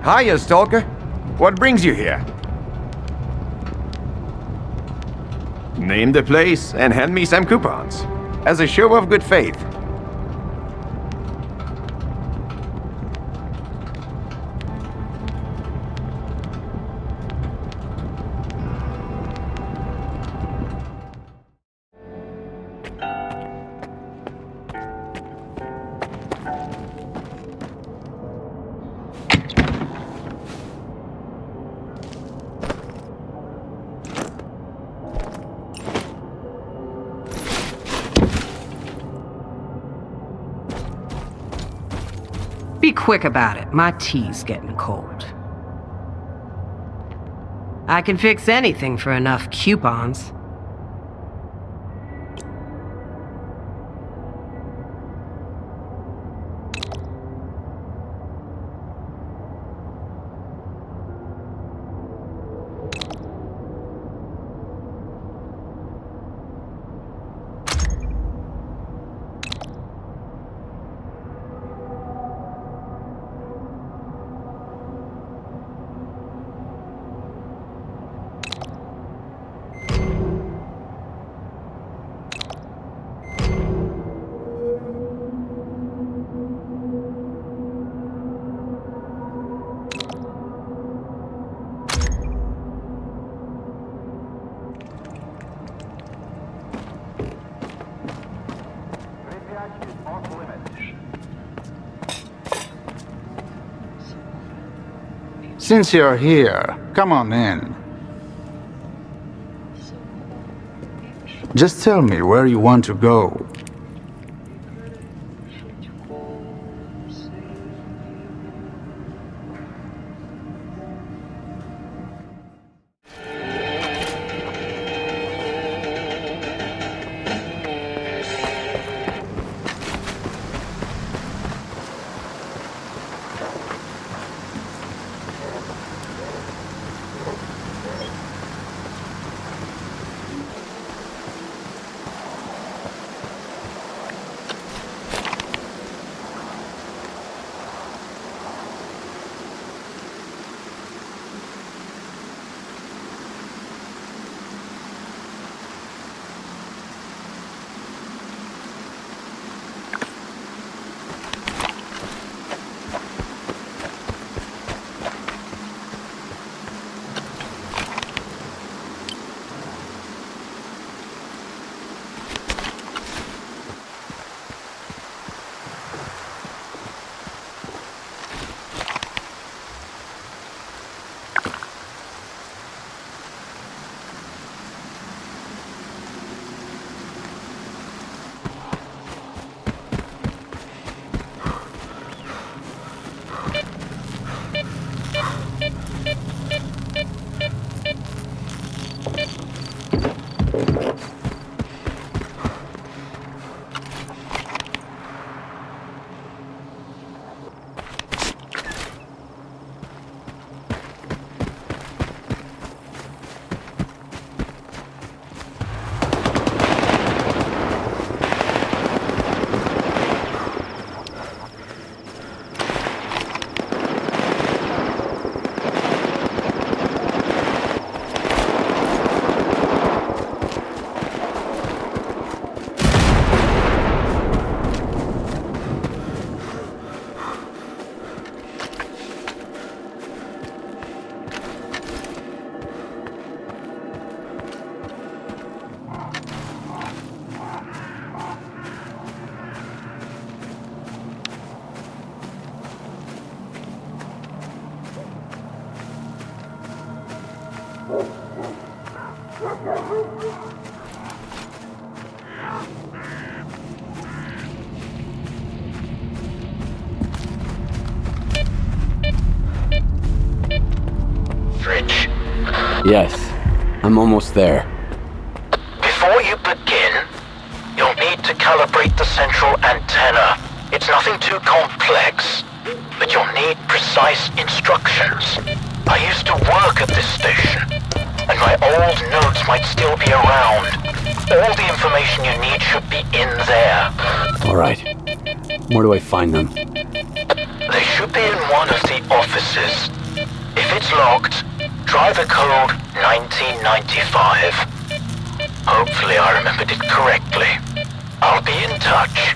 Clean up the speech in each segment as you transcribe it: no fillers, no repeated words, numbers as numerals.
Hiya, Stalker. What brings you here? Name the place and hand me some coupons. As a show of good faith. Be quick about it. My tea's getting cold. I can fix anything for enough coupons. Since you're here, come on in. Just tell me where you want to go. Yes, I'm almost there. Before you begin, you'll need to calibrate the central antenna. It's nothing too complex, but you'll need precise instructions. I used to work at this station, and my old notes might still be around. All the information you need should be in there. All right. Where do I find them? They should should be in one of the offices. If it's locked, try the code 1995. Hopefully I remembered it correctly. I'll be in touch.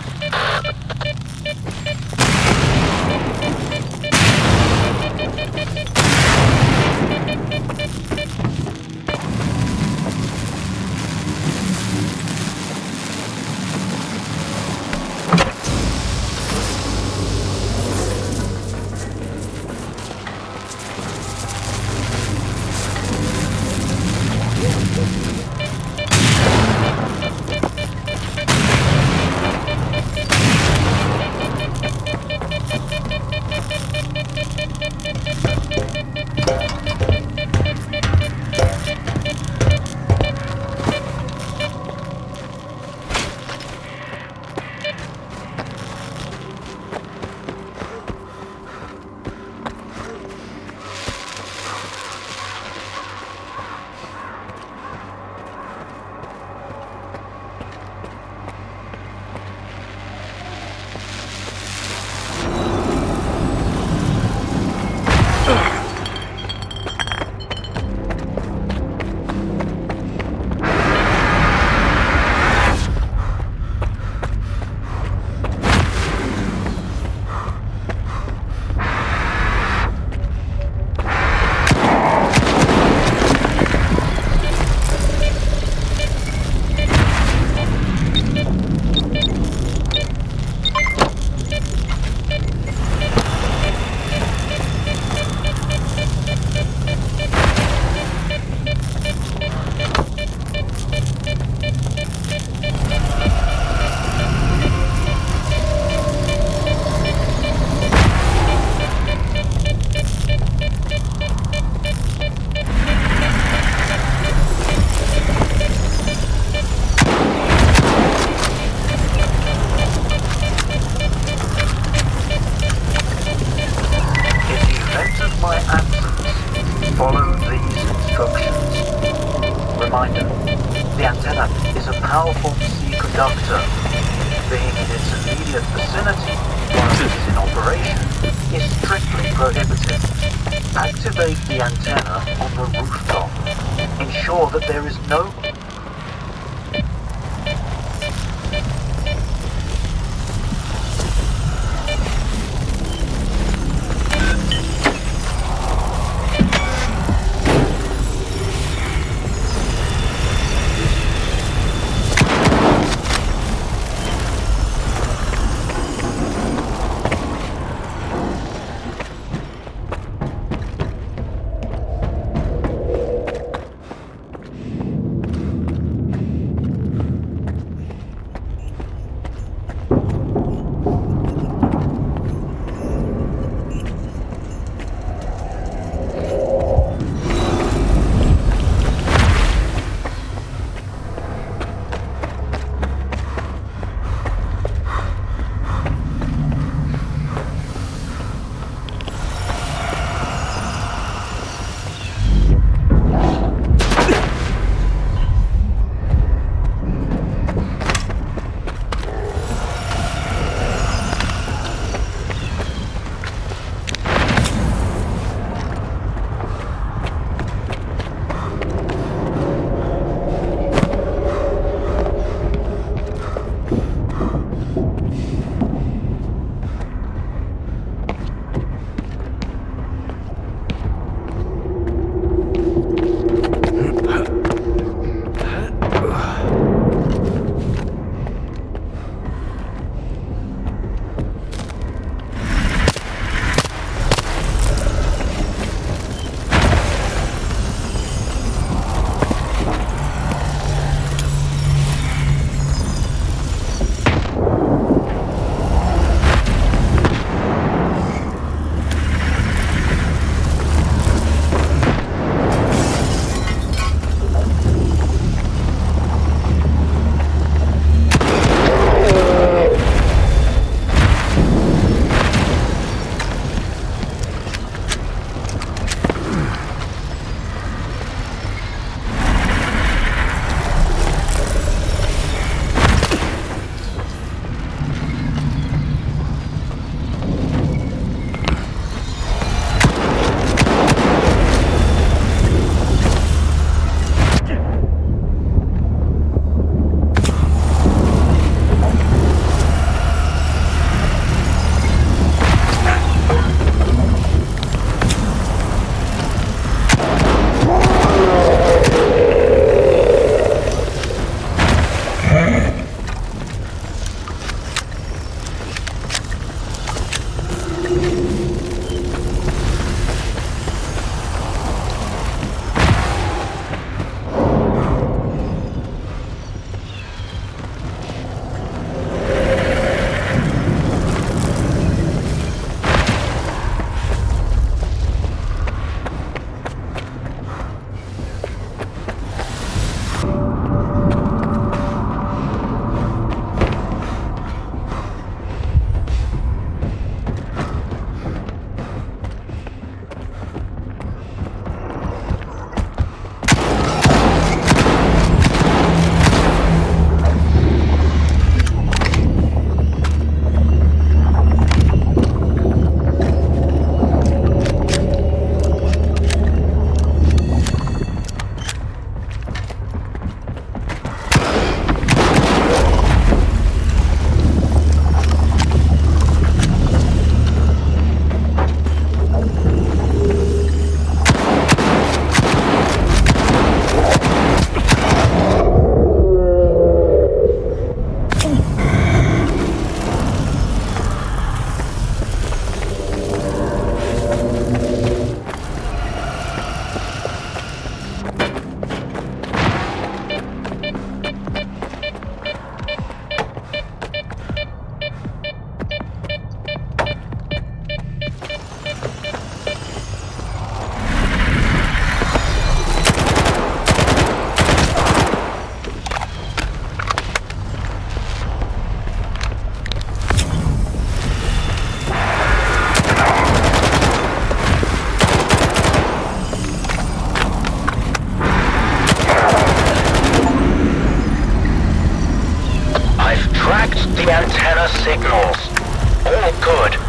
good.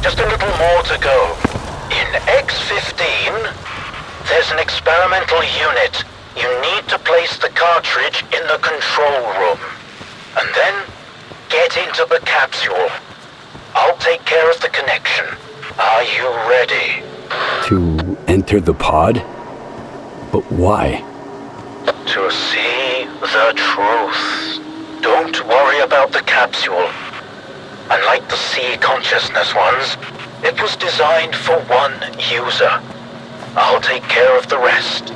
Just a little more to go. In X-15, there's an experimental unit. You need to place the cartridge in the control room. And then, get into the capsule. I'll take care of the connection. Are you ready? To enter the pod? But why? To see the truth. Don't worry about the capsule. Unlike the C consciousness ones, it was designed for one user. I'll take care of the rest.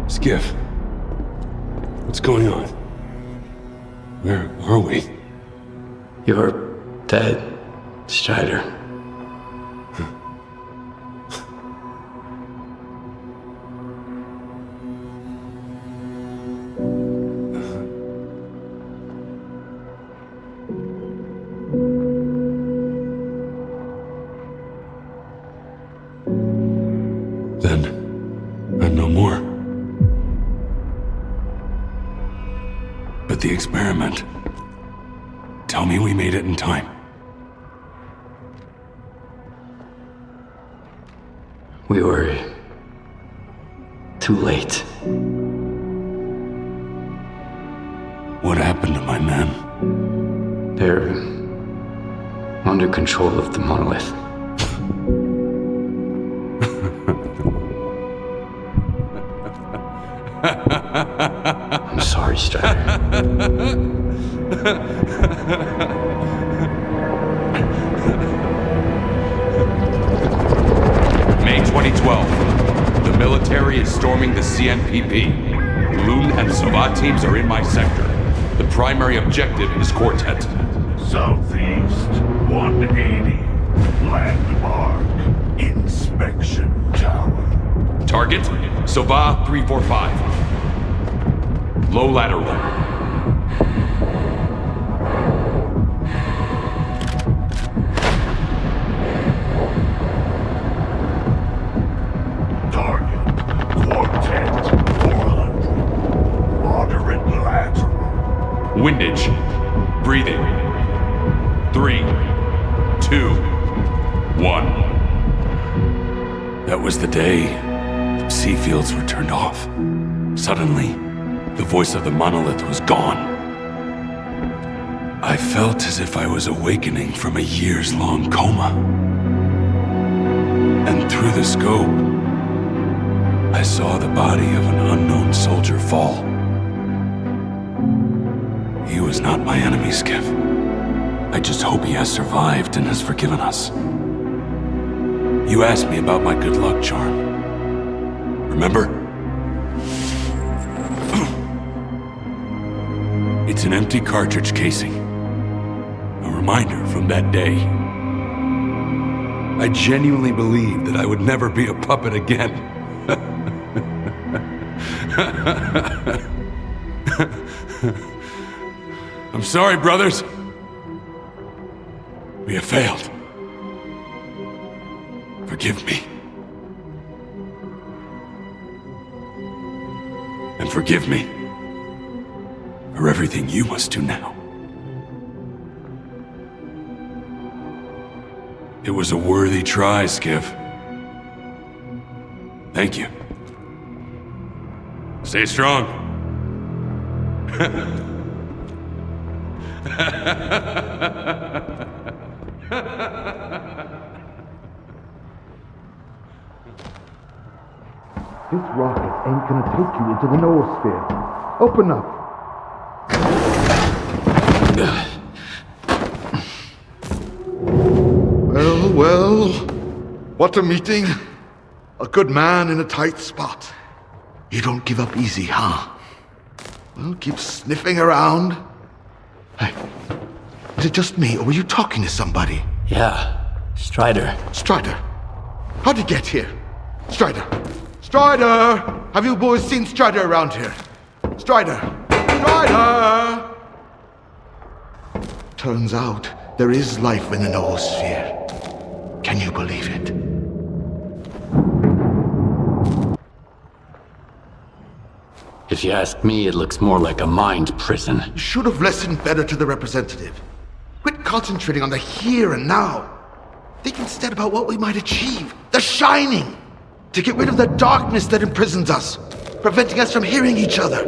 Skiff. What's going on? Where are we? You're dead, Strider. Then, I'm no more. But the experiment. Tell me we made it in time. We were too late. What happened to my men? They're under control of the monolith. I'm sorry, Strider. May 2012. The military is storming the CNPP. Loon and Savat teams are in my sector. The primary objective is Quartet. Southeast 180. Landmark. Inspection tower. Target, Sova 345. Low lateral. Target. Quartet 400. Moderate lateral. Windage. Breathing. 3, 2, 1. That was the day sea fields were turned off. Suddenly, the voice of the monolith was gone. I felt as if I was awakening from a years-long coma. And through the scope, I saw the body of an unknown soldier fall. He was not my enemy, Skiff. I just hope he has survived and has forgiven us. You asked me about my good luck charm. Remember? It's an empty cartridge casing. A reminder from that day. I genuinely believed that I would never be a puppet again. I'm sorry, brothers. We have failed. Forgive me. And forgive me for everything you must do now. It was a worthy try, Skiff. Thank you. Stay strong. This rocket ain't gonna take you into the noosphere. Open up. Well, what a meeting. A good man in a tight spot. You don't give up easy, huh? Well, keep sniffing around. Hey, is it just me, or were you talking to somebody? Yeah, Strider. Strider? How'd you get here? Strider! Strider! Have you boys seen Strider around here? Strider! Strider! Turns out there is life in the noosphere. Can you believe it? If you ask me, it looks more like a mind prison. You should have listened better to the representative. Quit concentrating on the here and now. Think instead about what we might achieve. The shining! To get rid of the darkness that imprisons us, preventing us from hearing each other.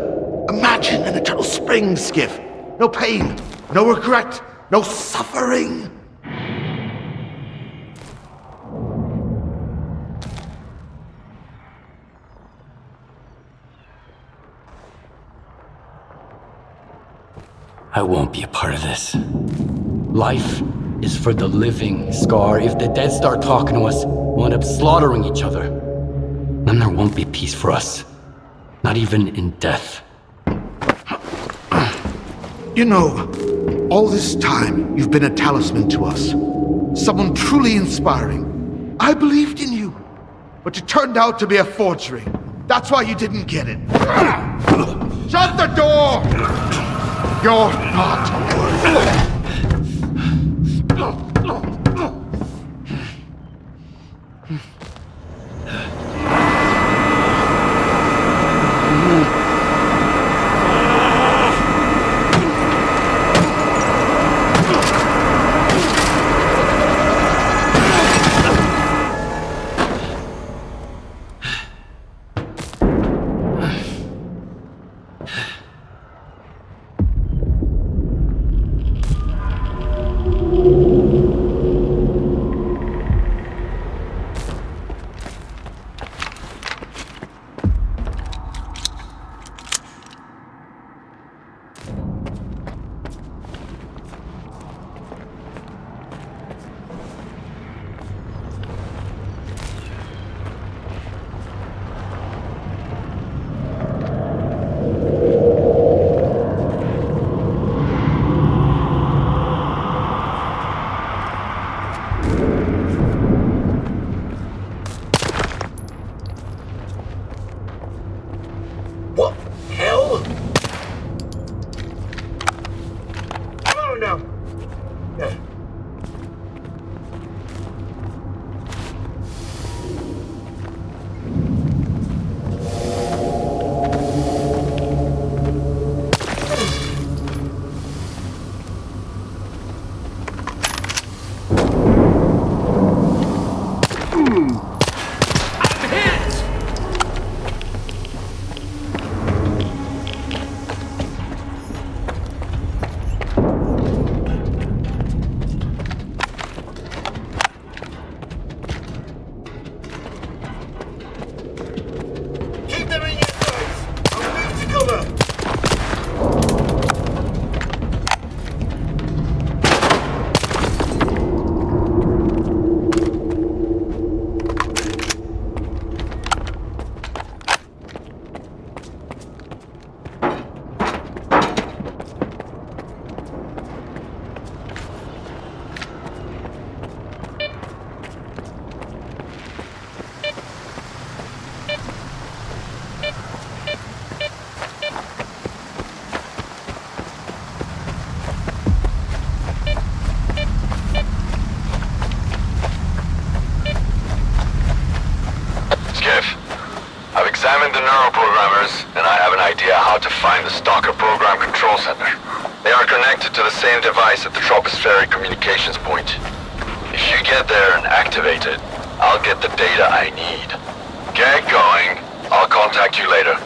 Imagine an eternal spring, Skiff. No pain, no regret, no suffering. I won't be a part of this. Life is for the living, Scar. If the dead start talking to us, we'll end up slaughtering each other. Then there won't be peace for us. Not even in death. You know, all this time you've been a talisman to us. Someone truly inspiring. I believed in you, but you turned out to be a forgery. That's why you didn't get it. Shut the door! You're not worthy. neuroprogrammers, and I have an idea how to find the Stalker program control center. They are connected to the same device at the tropospheric communications point. If you get there and activate it, I'll get the data I need. Get going. I'll contact you later.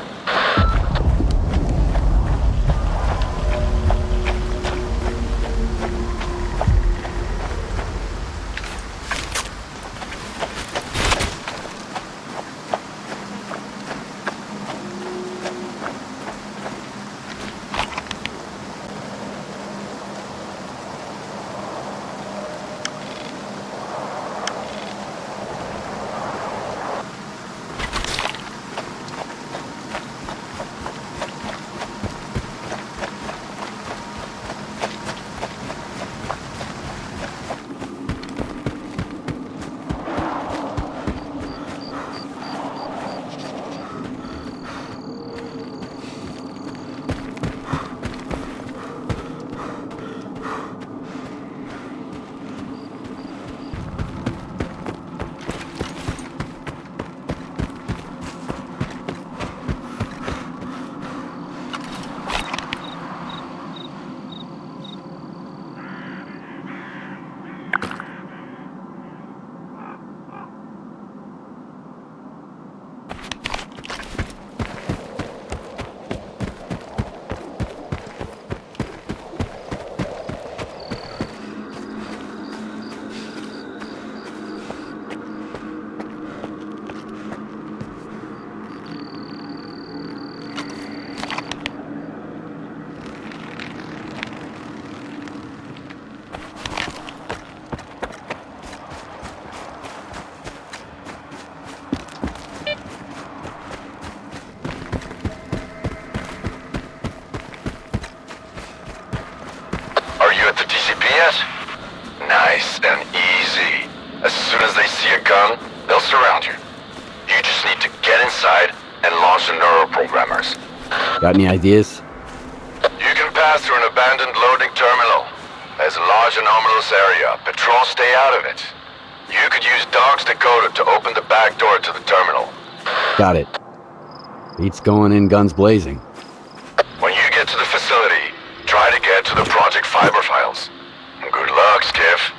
Nice and easy. As soon as they see a gun, they'll surround you. You just need to get inside and launch the neuroprogrammers. Got any ideas? You can pass through an abandoned loading terminal. There's a large anomalous area. Patrol stay out of it. You could use Dog's decoder to open the back door to the terminal. Got it. Beats going in guns blazing. When you get to the facility, try to get to the Project Fiber files. Good luck, Skiff.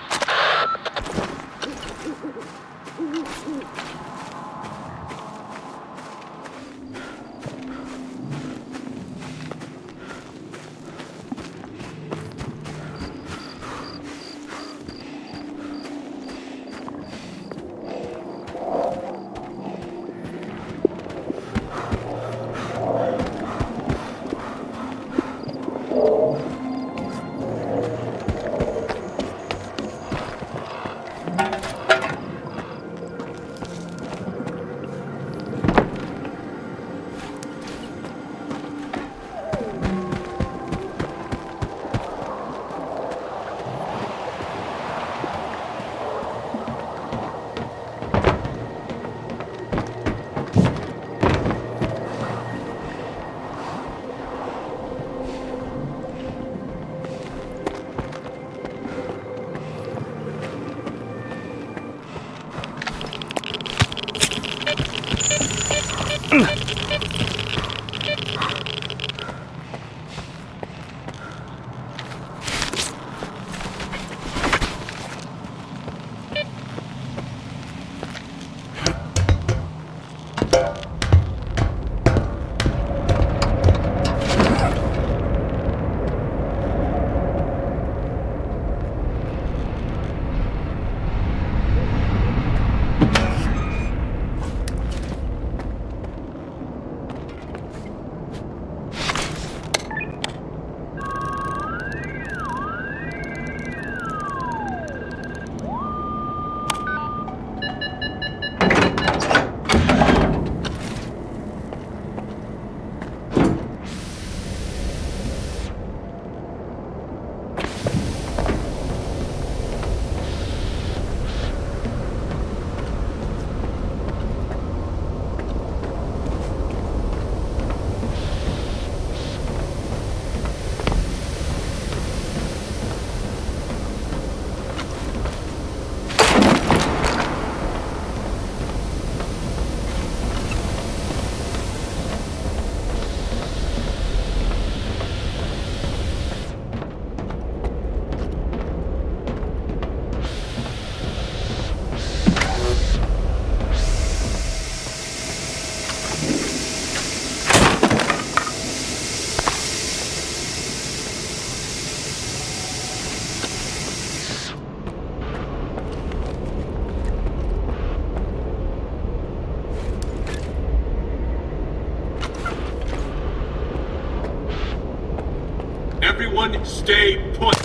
Stay put.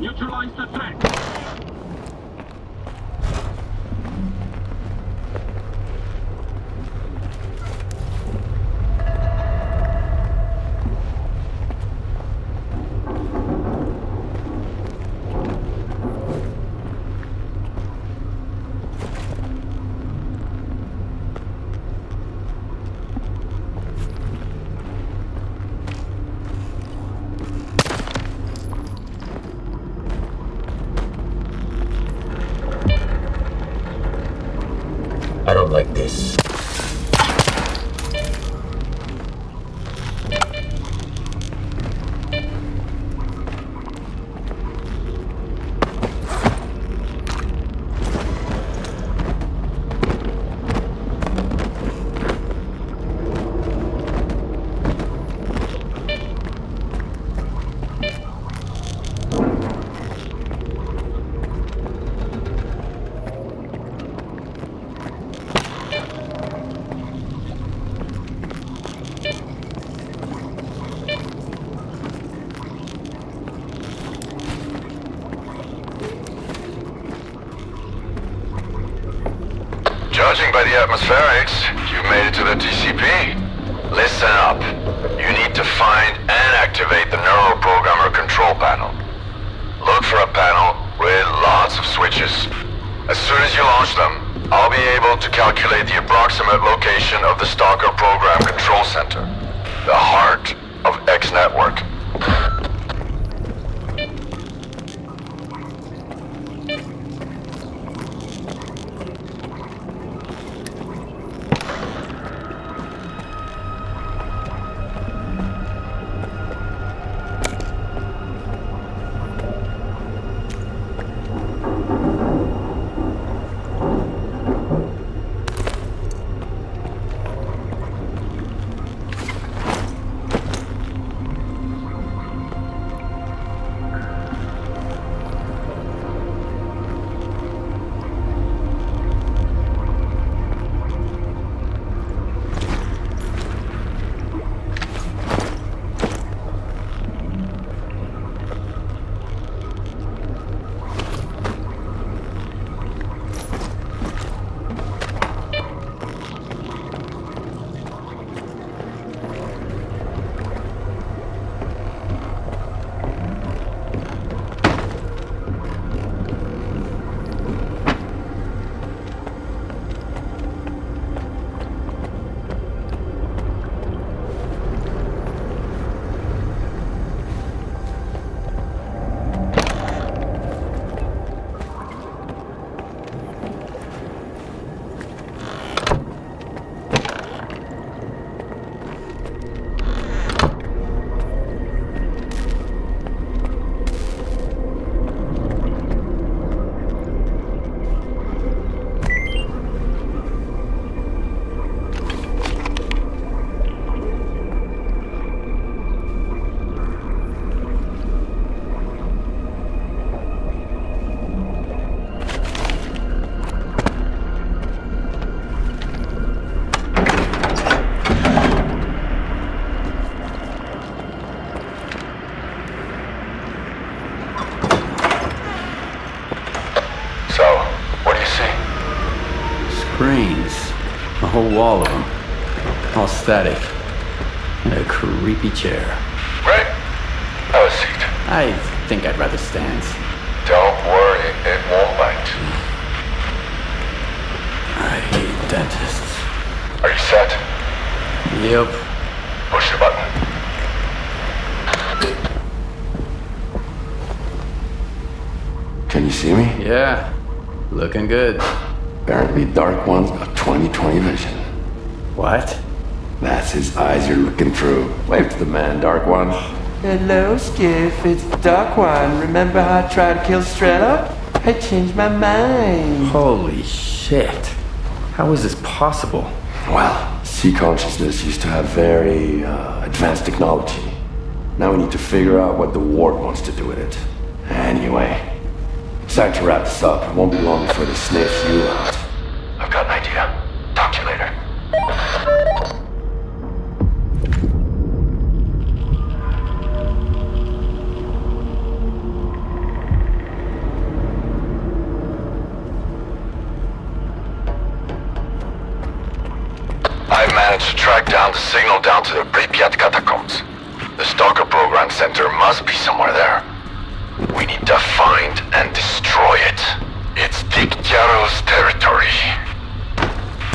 Neutralize the threat. I don't like this. Judging by the atmospherics, you've made it to the TCP. Listen up. You need to find and activate the neuroprogrammer control panel. Look for a panel with lots of switches. As soon as you launch them, I'll be able to calculate the approximate location of the Stalker program control center, the heart of X Network. All of them. All static. In a creepy chair. Right. Have a seat. I think I'd rather stand. Don't worry, it won't bite. I hate dentists. Are you set? Yep. Push the button. Can you see me? Yeah. Looking good. Apparently Dark One's got 20/20 vision. What? That's his eyes you're looking through. Wave to the man, Dark One. Hello, Skiff. It's Dark One. Remember how I tried to kill Strelok? I changed my mind. Holy shit. How is this possible? Well, sea consciousness used to have very advanced technology. Now we need to figure out what the ward wants to do with it. Anyway, it's time to wrap this up. It won't be long before they sniff you out. I've got an idea. Talk to you later. I've managed to track down the signal down to the Pripyat catacombs. The Stalker program center must be somewhere there. We need to find and destroy it. It's Dictyaro's territory.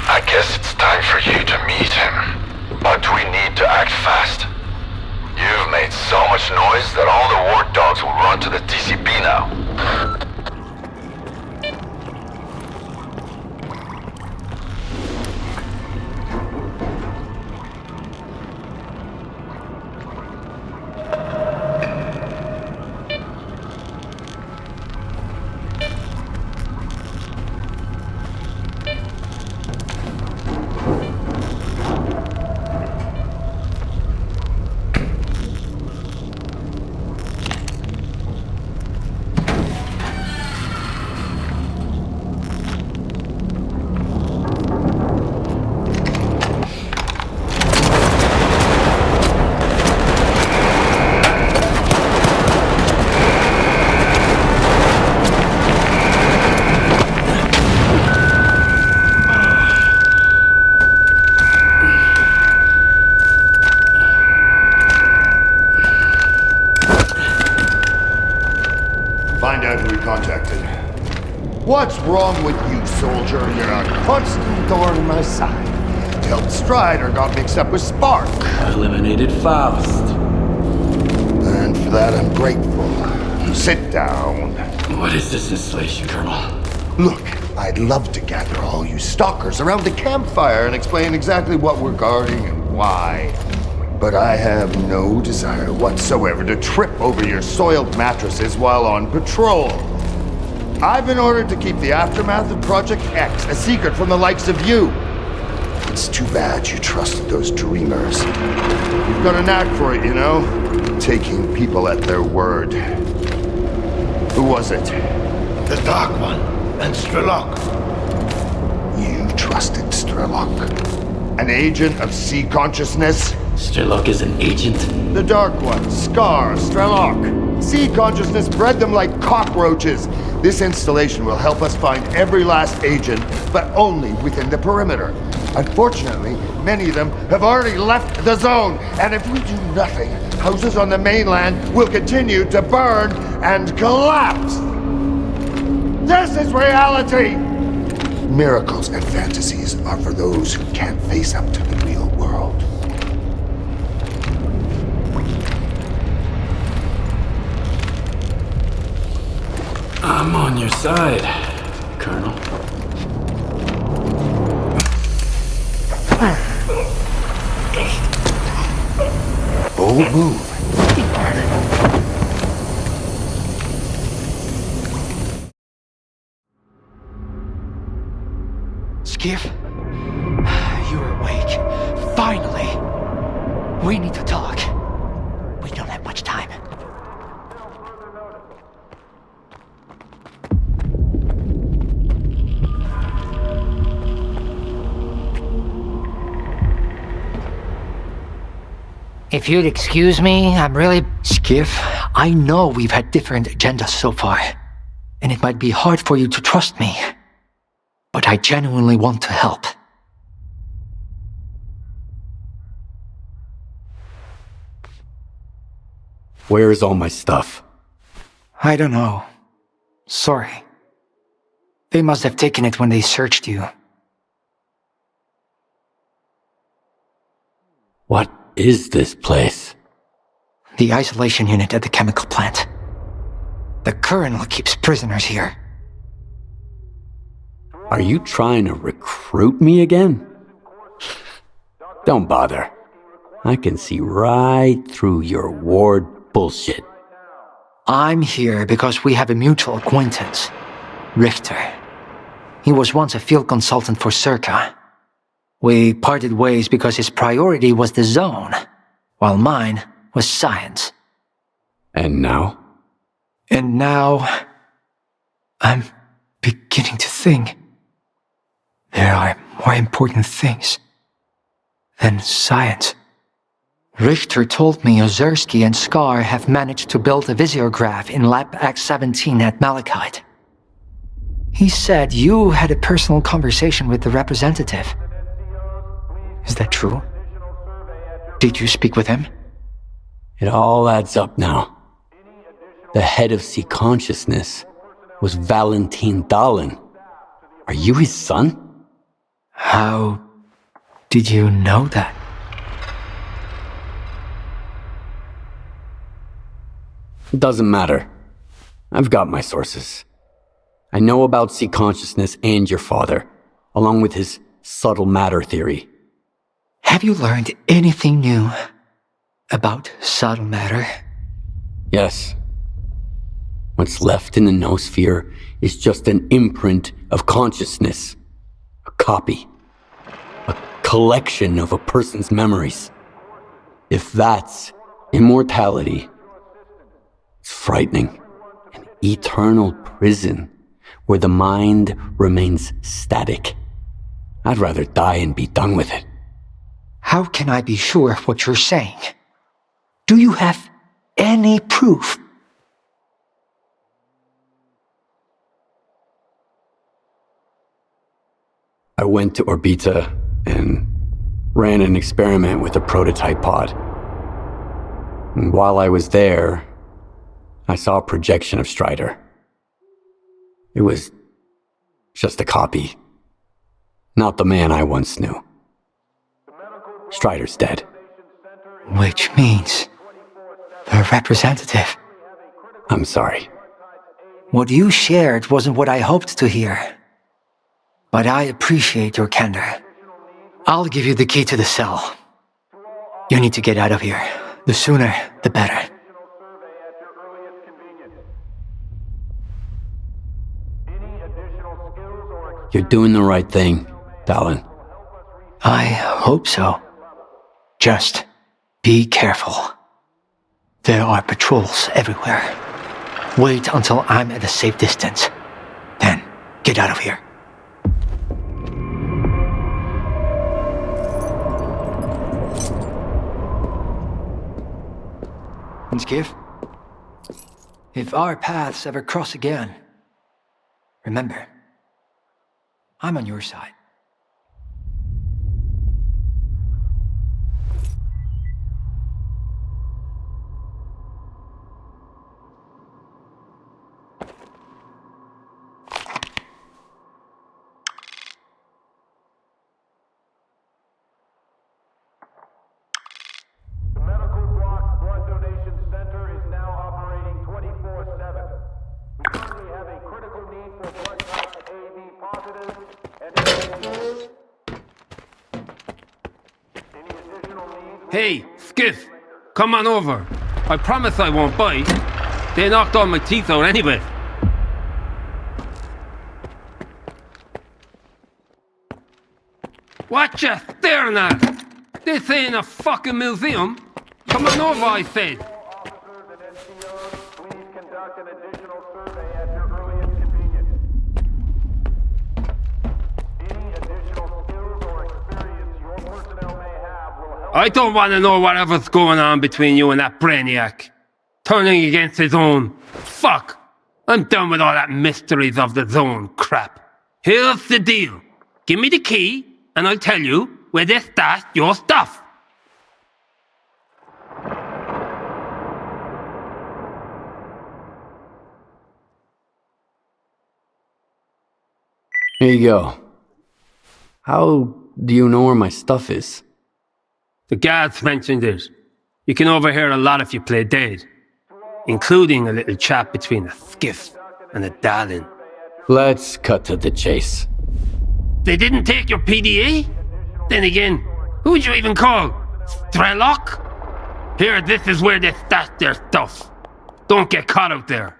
I guess it's time for you to meet him. But we need to act fast. You've made so much noise that all the ward dogs will run to the TCP now. Find out who we contacted. What's wrong with you, soldier? You're a constant thorn in my side. Tell Strider got mixed up with Spark. Eliminated Faust. And for that, I'm grateful. Sit down. What is this installation, Colonel? Look, I'd love to gather all you stalkers around the campfire and explain exactly what we're guarding and why. But I have no desire whatsoever to trip over your soiled mattresses while on patrol. I've been ordered to keep the aftermath of Project X a secret from the likes of you. It's too bad you trusted those dreamers. You've got a knack for it, you know? Taking people at their word. Who was it? The Dark One and Strelok. You trusted Strelok? An agent of sea consciousness? Strelok is an agent? The Dark One, Scar, Strelok. Sea consciousness bred them like cockroaches. This installation will help us find every last agent, but only within the perimeter. Unfortunately, many of them have already left the zone, and if we do nothing, houses on the mainland will continue to burn and collapse. This is reality! Miracles and fantasies are for those who can't face up to the real world. I'm on your side, Colonel. Bold move. Skiff, you're awake. Finally. We need to talk. We don't have much time. If you'd excuse me, I'm really... Skiff, I know we've had different agendas so far, and it might be hard for you to trust me, but I genuinely want to help. Where is all my stuff? I don't know. Sorry. They must have taken it when they searched you. What is this place? The isolation unit at the chemical plant. The Colonel keeps prisoners here. Are you trying to recruit me again? Don't bother. I can see right through your ward bullshit. I'm here because we have a mutual acquaintance, Richter. He was once a field consultant for Circa. We parted ways because his priority was the zone, while mine was science. And now? And now, I'm beginning to think there are more important things than science. Richter told me Ozersky and Scar have managed to build a visiograph in Lab X-17 at Malachite. He said you had a personal conversation with the representative. Is that true? Did you speak with him? It all adds up now. The head of C Consciousness was Valentin Dahlen. Are you his son? How did you know that? Doesn't matter. I've got my sources. I know about C Consciousness and your father, along with his subtle matter theory. Have you learned anything new about subtle matter? Yes. What's left in the noosphere is just an imprint of consciousness. A copy. A collection of a person's memories. If that's immortality, it's frightening. An eternal prison where the mind remains static. I'd rather die and be done with it. How can I be sure of what you're saying? Do you have any proof? I went to Orbita and ran an experiment with a prototype pod. And while I was there, I saw a projection of Strider. It was just a copy. Not the man I once knew. Strider's dead. Which means the representative. I'm sorry. What you shared wasn't what I hoped to hear. But I appreciate your candor. I'll give you the key to the cell. You need to get out of here. The sooner, the better. You're doing the right thing, Dahlen. I hope so. Just be careful. There are patrols everywhere. Wait until I'm at a safe distance. Then, get out of here. Skiff, if our paths ever cross again, remember, I'm on your side. Hey, Skiff, come on over. I promise I won't bite. They knocked all my teeth out anyway. What you staring at? This ain't a fucking museum. Come on over, I said. I don't want to know whatever's going on between you and that brainiac. Turning against his own. Fuck. I'm done with all that mysteries of the zone crap. Here's the deal. Give me the key, and I'll tell you where they stashed your stuff. Here you go. How do you know where my stuff is? The guards mentioned it. You can overhear a lot if you play dead, including a little chat between a skiff and a darling. Let's cut to the chase. They didn't take your PDA? Then again, who'd you even call? Strelok? Here, this is where they stash their stuff. Don't get caught out there.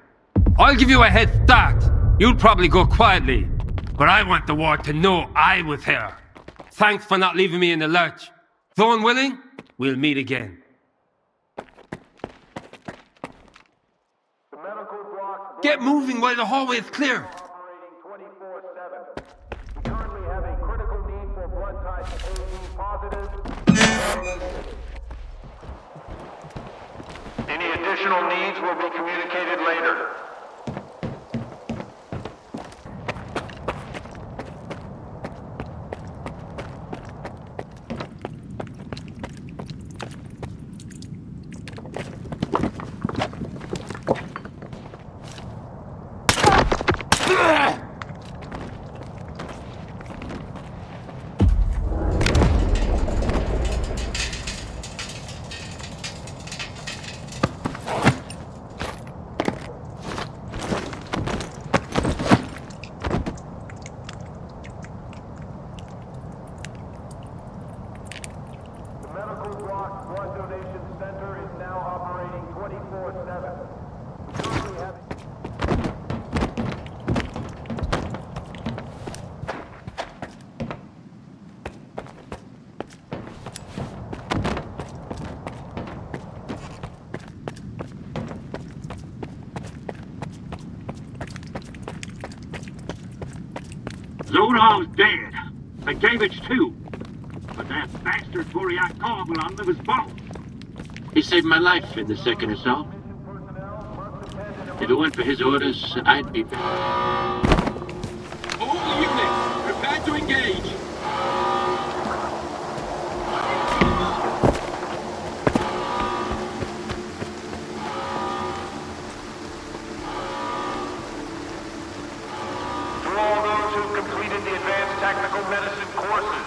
I'll give you a head start. You'll probably go quietly, but I want the war to know I was here. Thanks for not leaving me in the lurch. Zone willing, we'll meet again. Get moving while the hallway is clear. Any additional needs will be communicated later. Zonal's dead. And David's too. But that bastard Pripyat Korsunov live his bone. He saved my life in the second assault. If it weren't for his orders, I'd be back. All units, prepare to engage. Technical medicine courses.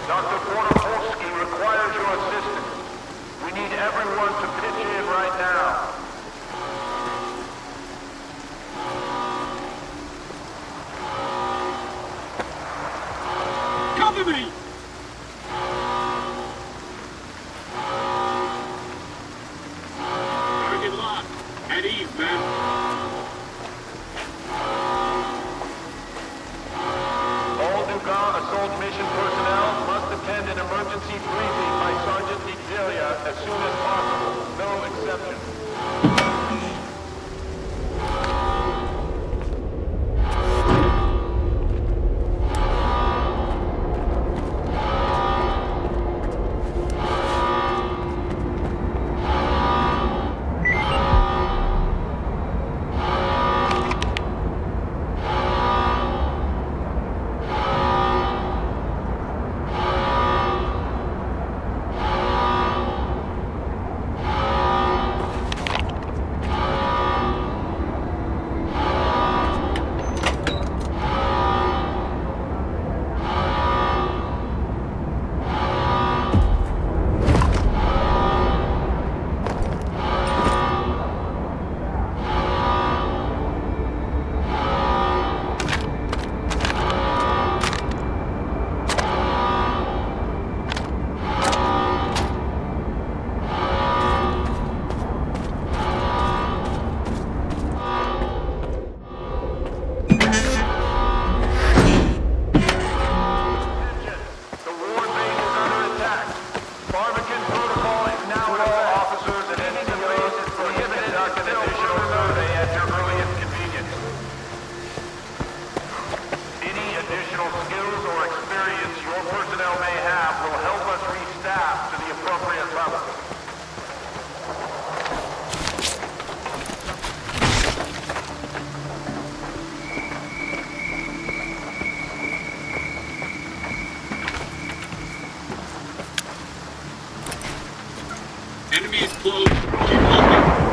Dr. Korsunov requires your assistance. We need everyone to pitch in right now. Cover me! Target locked. At ease, man. Assault mission personnel must attend an emergency briefing by Sergeant Exilia as soon as possible. No exceptions. Enemy is close. Keep moving.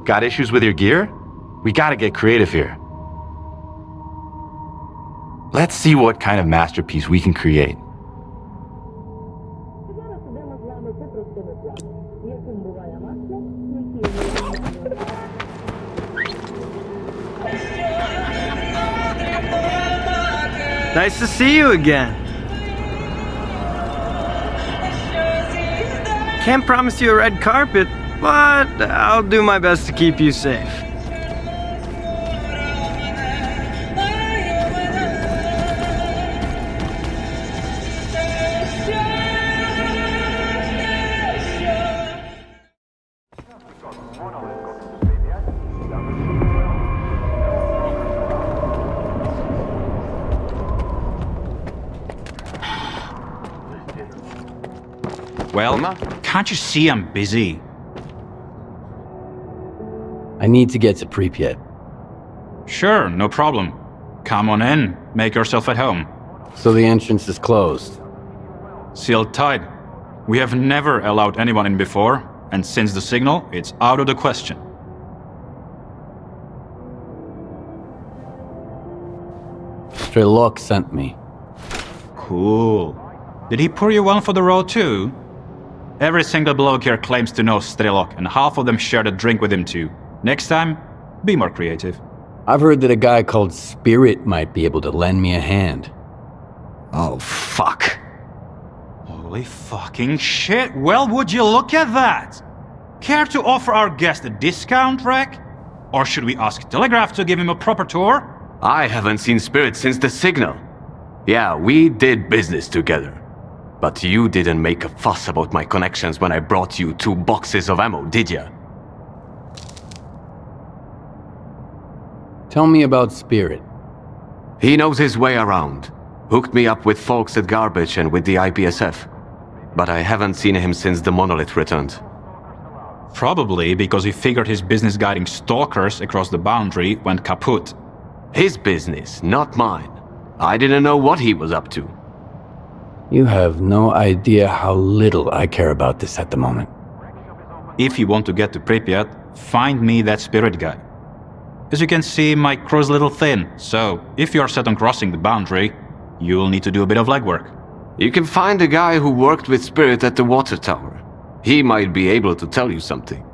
Got issues with your gear? We gotta get creative here. Let's see what kind of masterpiece we can create. Nice to see you again. Can't promise you a red carpet, but I'll do my best to keep you safe. Well, can't you see I'm busy? I need to get to Pripyat. Sure, no problem. Come on in, make yourself at home. So the entrance is closed? Sealed tight. We have never allowed anyone in before, and since the signal, it's out of the question. Strelok sent me. Cool. Did he pour you one for the road too? Every single bloke here claims to know Strelok, and half of them shared a drink with him too. Next time, be more creative. I've heard that a guy called Spirit might be able to lend me a hand. Oh, fuck. Holy fucking shit, well, would you look at that? Care to offer our guest a discount, Rek? Or should we ask Telegraph to give him a proper tour? I haven't seen Spirit since the signal. Yeah, we did business together. But you didn't make a fuss about my connections when I brought you 2 boxes of ammo, did ya? Tell me about Spirit. He knows his way around. Hooked me up with folks at Garbage and with the IPSF. But I haven't seen him since the monolith returned. Probably because he figured his business guiding stalkers across the boundary went kaput. His business, not mine. I didn't know what he was up to. You have no idea how little I care about this at the moment. If you want to get to Pripyat, find me that Spirit guy. As you can see, my crow's a little thin, so if you're set on crossing the boundary, you'll need to do a bit of legwork. You can find a guy who worked with Spirit at the water tower. He might be able to tell you something,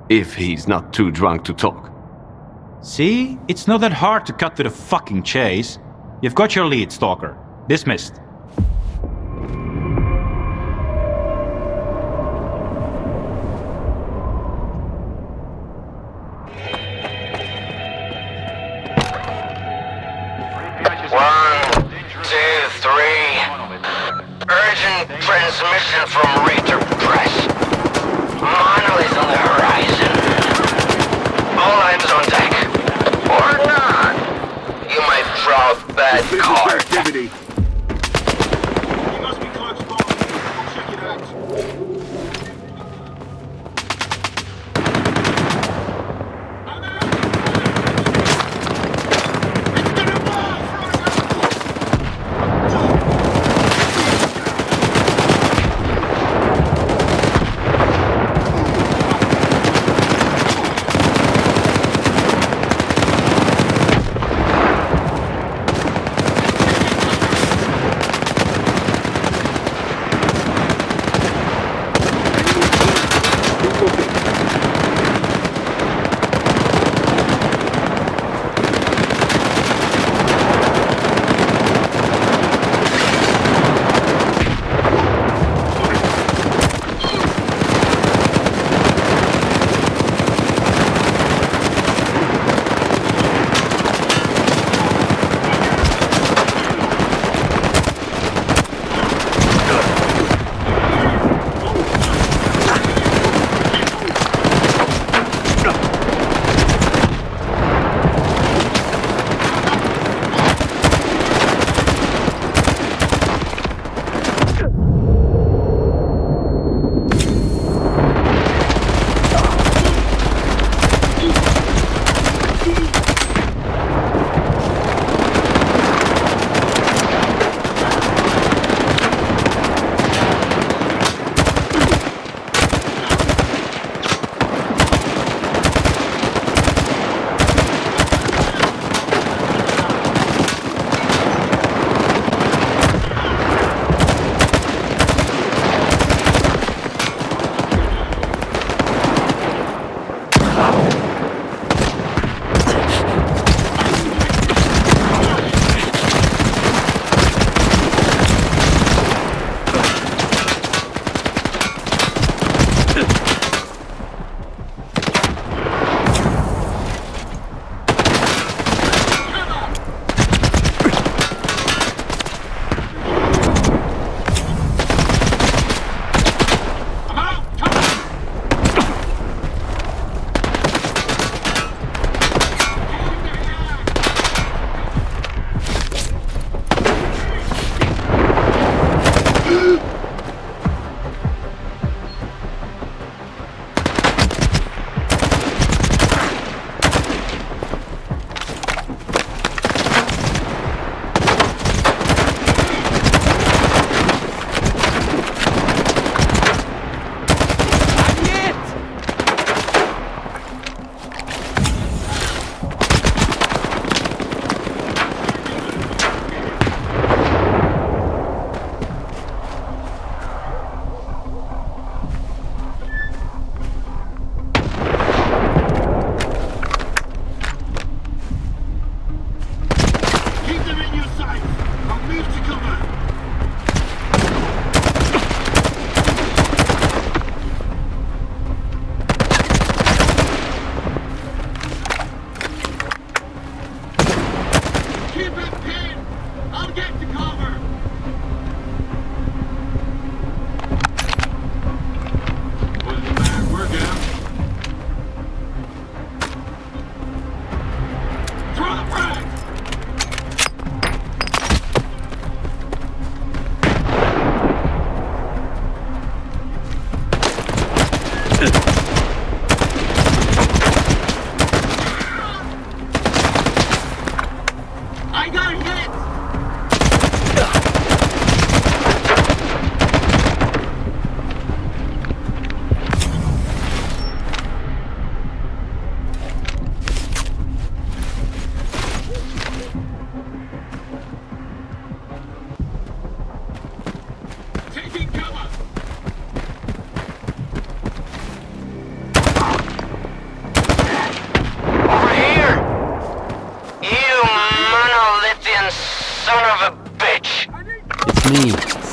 if he's not too drunk to talk. See? It's not that hard to cut to the fucking chase. You've got your lead, Stalker. Dismissed. Transmission from Raider Press. Monolith on the horizon. All hands on deck. Or not. You might draw a bad card. Activity. You must be close by. I'll check it out.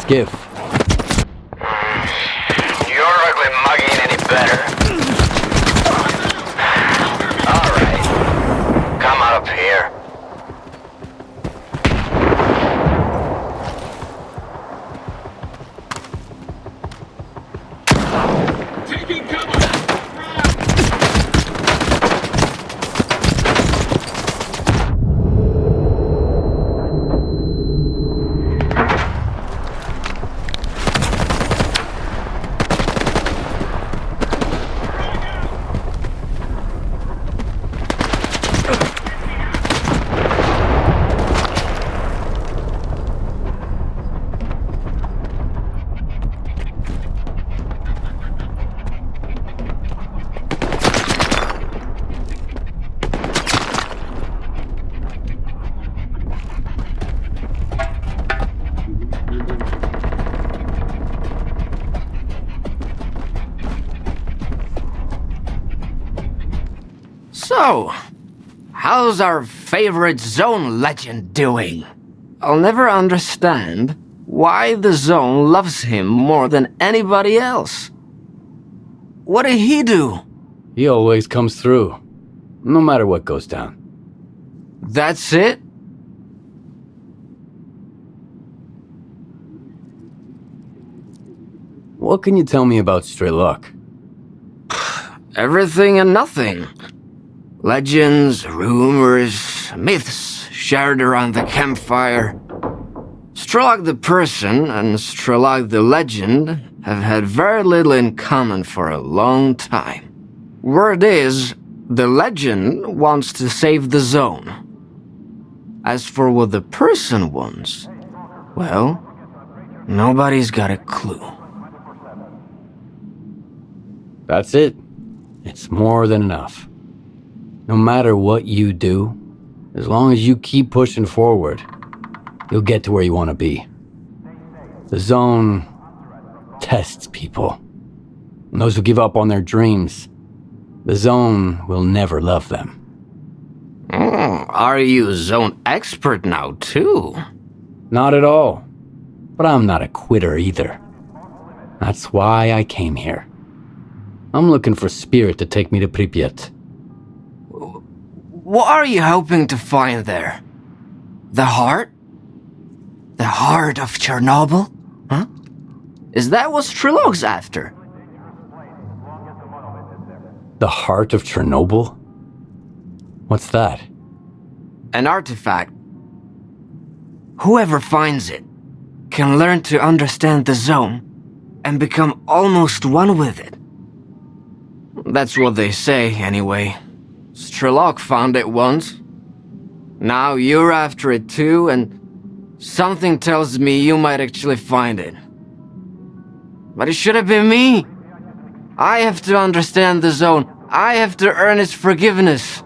Skiff. Your ugly mug ain't any better. Alright. Come on up here. Taking cover! So, how's our favorite Zone legend doing? I'll never understand why the Zone loves him more than anybody else. What did he do? He always comes through, no matter what goes down. That's it? What can you tell me about Strelok? Everything and nothing. Legends, rumors, myths shared around the campfire. Strelok the person and Strelok the legend have had very little in common for a long time. Word is, the legend wants to save the Zone. As for what the person wants, well, nobody's got a clue. That's it. It's more than enough. No matter what you do, as long as you keep pushing forward, you'll get to where you want to be. The Zone tests people. And those who give up on their dreams, the Zone will never love them. Are you Zone expert now, too? Not at all. But I'm not a quitter either. That's why I came here. I'm looking for Spirit to take me to Pripyat. What are you hoping to find there? The heart? The heart of Chornobyl? Huh? Is that what Strelok's after? The heart of Chernobyl? What's that? An artifact. Whoever finds it can learn to understand the Zone and become almost one with it. That's what they say, anyway. Strelok found it once. Now you're after it too, and something tells me you might actually find it. But it should have been me. I have to understand the Zone. I have to earn its forgiveness.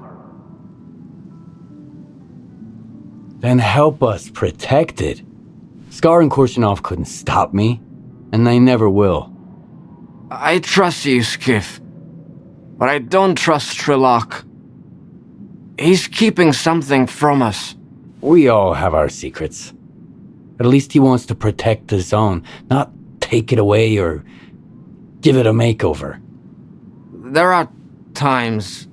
Then help us protect it. Scar and Korsunov couldn't stop me, and they never will. I trust you, Skiff. But I don't trust Strelok. He's keeping something from us. We all have our secrets. At least he wants to protect the Zone, not take it away or give it a makeover. There are times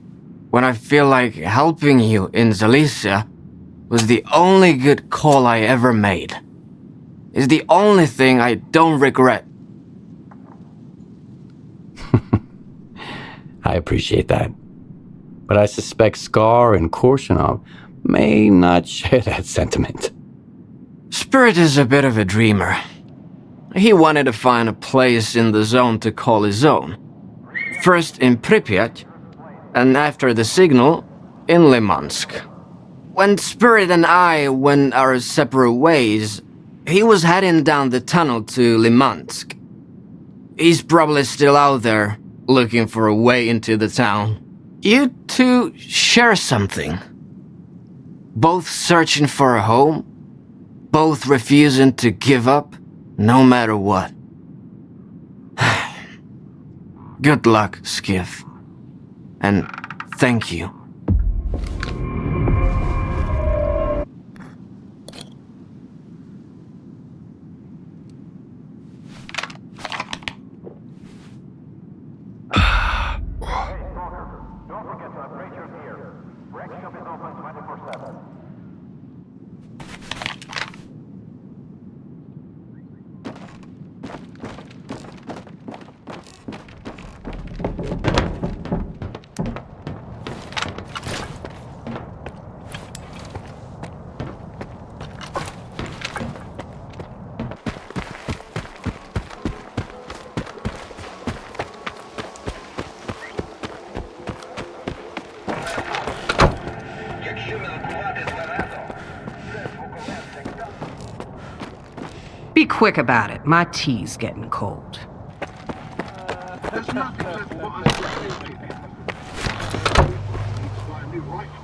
when I feel like helping you in Zalicia was the only good call I ever made. It's the only thing I don't regret. I appreciate that. But I suspect Scar and Korsunov may not share that sentiment. Spirit is a bit of a dreamer. He wanted to find a place in the Zone to call his own. First in Pripyat, and after the signal, in Limansk. When Spirit and I went our separate ways, he was heading down the tunnel to Limansk. He's probably still out there, looking for a way into the town. You two share something. Both searching for a home, both refusing to give up, no matter what. Good luck, Skiff. And thank you. Be quick about it. My tea's getting cold. There's nothing left for us to do. Buy a new rifle.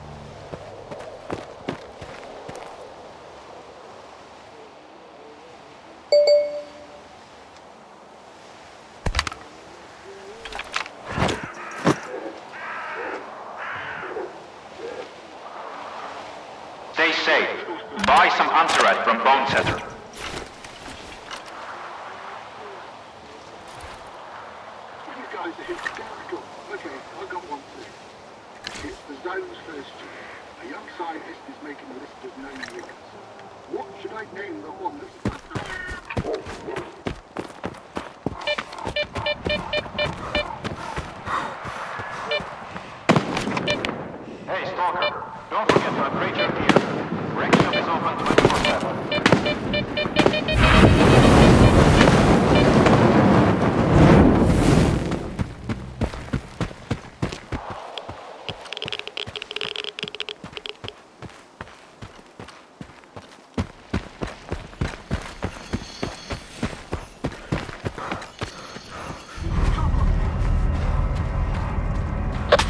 Stay safe. Buy some antirat from Bonesetter. You guys are hysterical. Okay, I got one thing. It's the zone's first year. A young scientist is making a list of known riggers. What should I name the one that's Hey, Stalker. Don't forget to upgrade your gear. Wreck shop is open 24/7.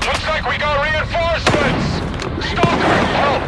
Looks like we got reinforcements! Stalker, help!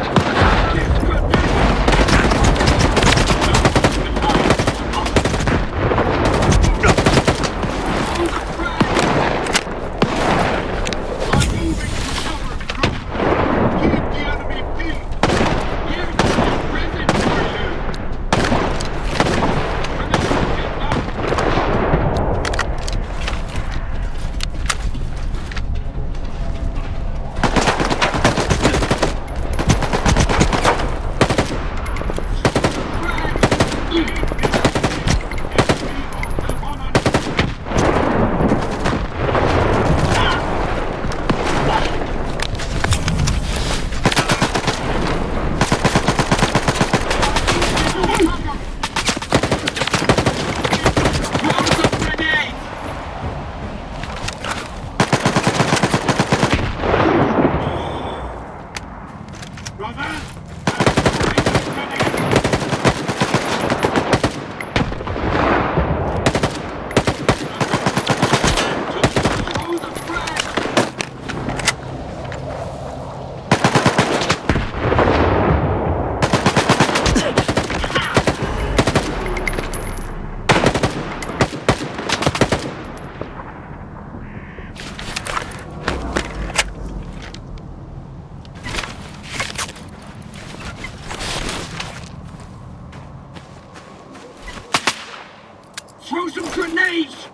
Throw some grenades!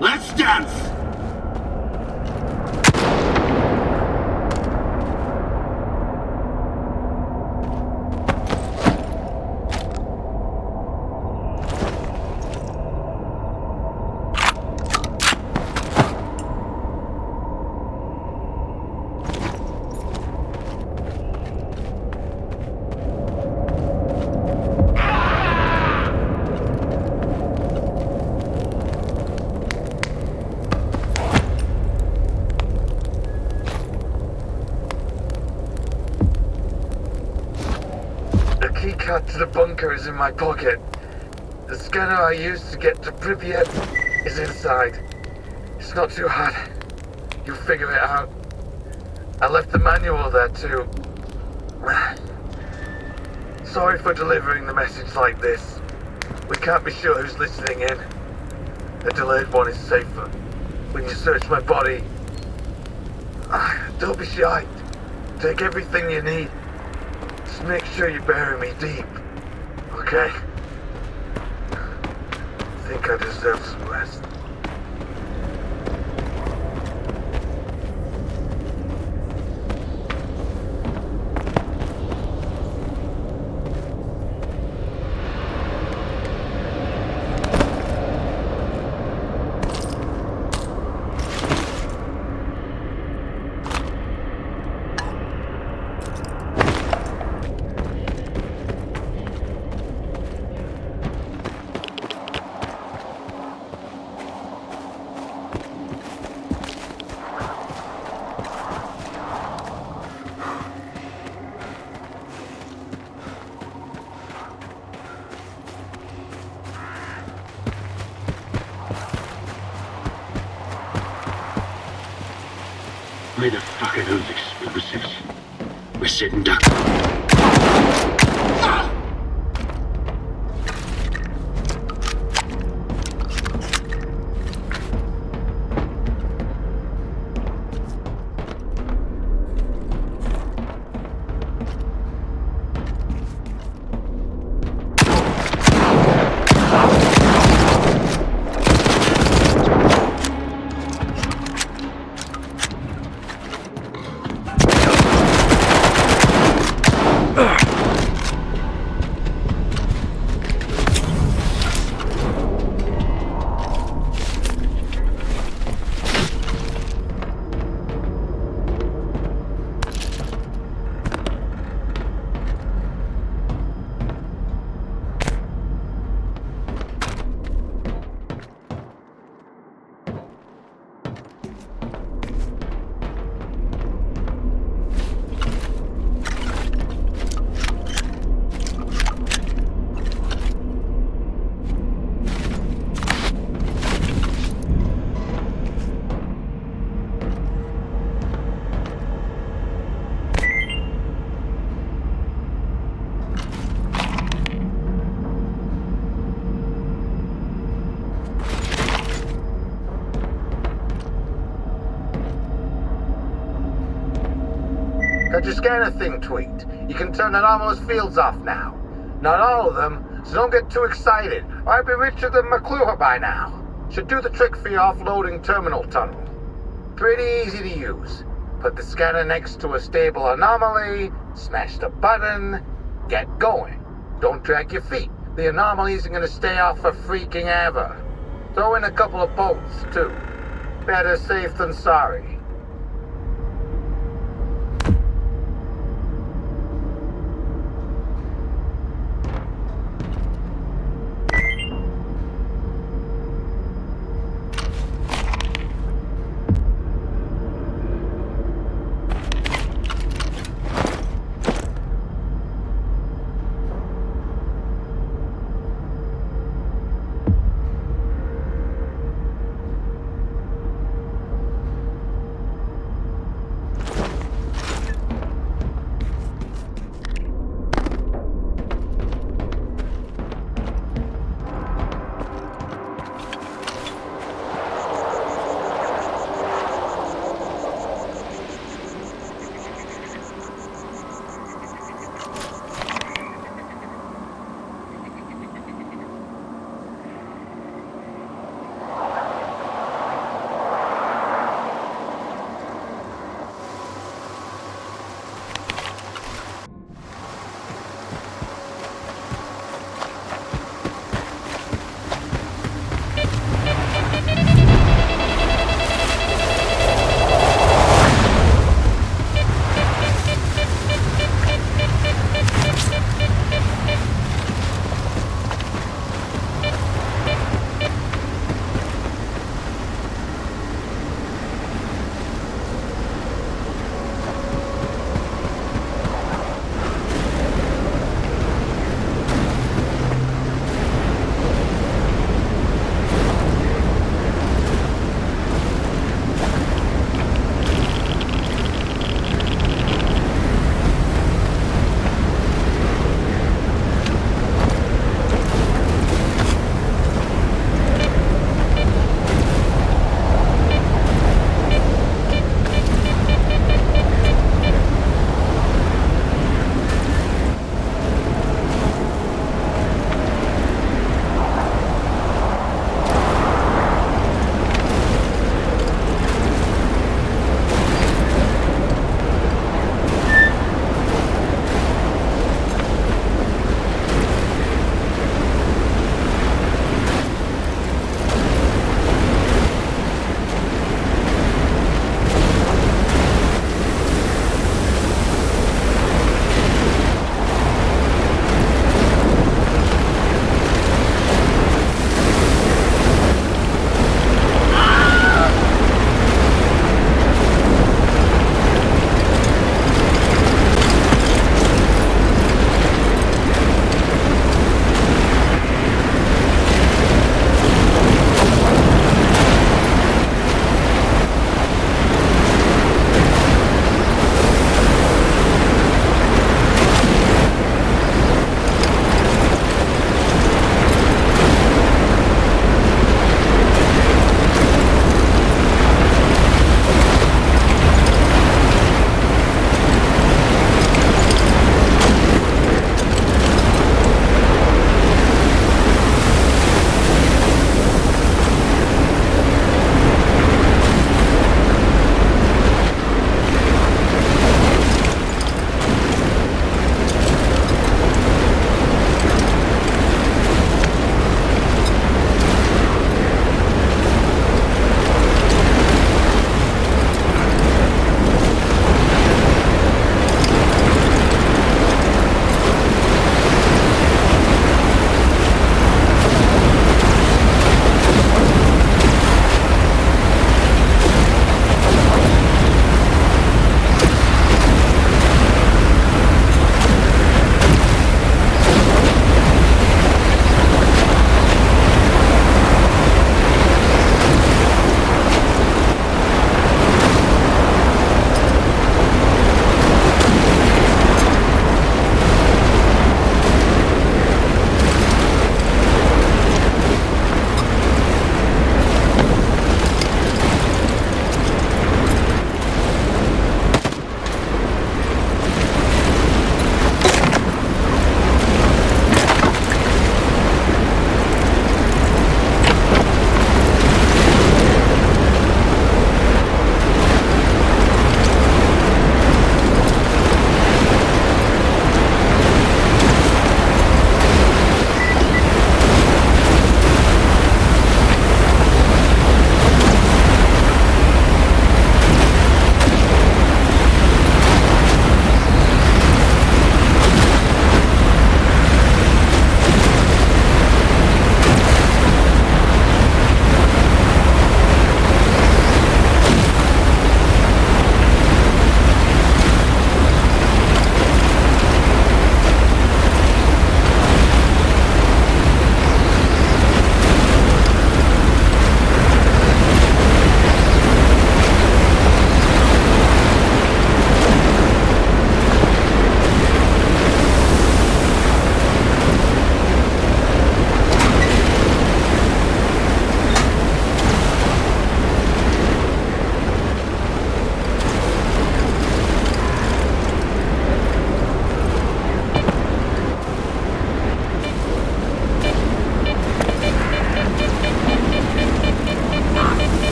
Let's dance! The keycard to the bunker is in my pocket. The scanner I used to get to Pripyat is inside. It's not too hard. You'll figure it out. I left the manual there too. Sorry for delivering the message like this. We can't be sure who's listening in. A delayed one is safer. When you search my body, don't be shy. Take everything you need. Just make sure you bury me deep. Okay? I think I deserve some rest. Where the fuck are those explosives? We're sitting ducks. Got your scanner thing tweaked. You can turn anomalous fields off now. Not all of them, so don't get too excited. I'd be richer than McClure by now. Should do the trick for your offloading terminal tunnel. Pretty easy to use. Put the scanner next to a stable anomaly, smash the button, get going. Don't drag your feet. The anomaly isn't gonna stay off for freaking ever. Throw in a couple of bolts, too. Better safe than sorry.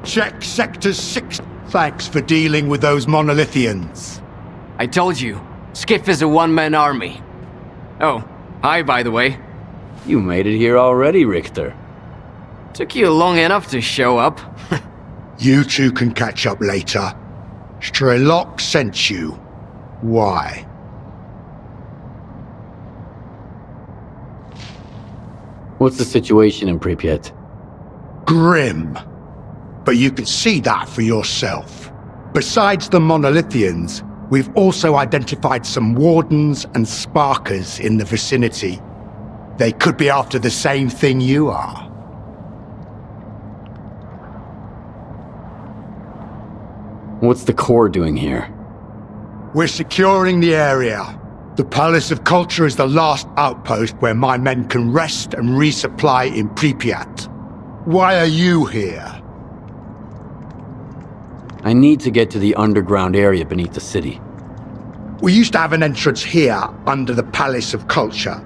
Check Sector 6. Thanks for dealing with those monolithians. I told you, Skiff is a one-man army. Oh, hi, by the way. You made it here already, Richter. Took you long enough to show up. You two can catch up later. Strelok sent you. Why? What's the situation in Pripyat? Grim. But you can see that for yourself. Besides the monolithians, we've also identified some wardens and sparkers in the vicinity. They could be after the same thing you are. What's the Corps doing here? We're securing the area. The Palace of Culture is the last outpost where my men can rest and resupply in Pripyat. Why are you here? I need to get to the underground area beneath the city. We used to have an entrance here under the Palace of Culture.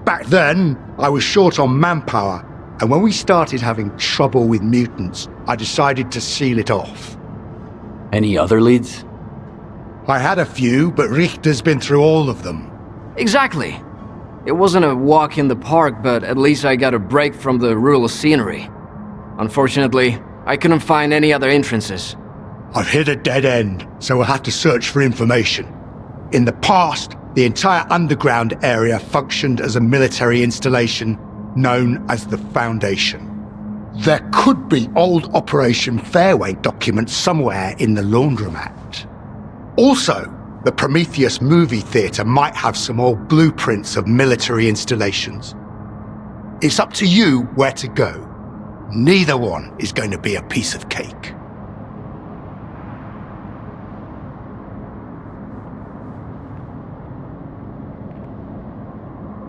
Back then, I was short on manpower, and when we started having trouble with mutants, I decided to seal it off. Any other leads? I had a few, but Richter's been through all of them. Exactly. It wasn't a walk in the park, but at least I got a break from the rural scenery. Unfortunately, I couldn't find any other entrances. I've hit a dead end, so we'll have to search for information. In the past, the entire underground area functioned as a military installation known as the Foundation. There could be old Operation Fairway documents somewhere in the laundromat. Also, the Prometheus movie theater might have some old blueprints of military installations. It's up to you where to go. Neither one is going to be a piece of cake.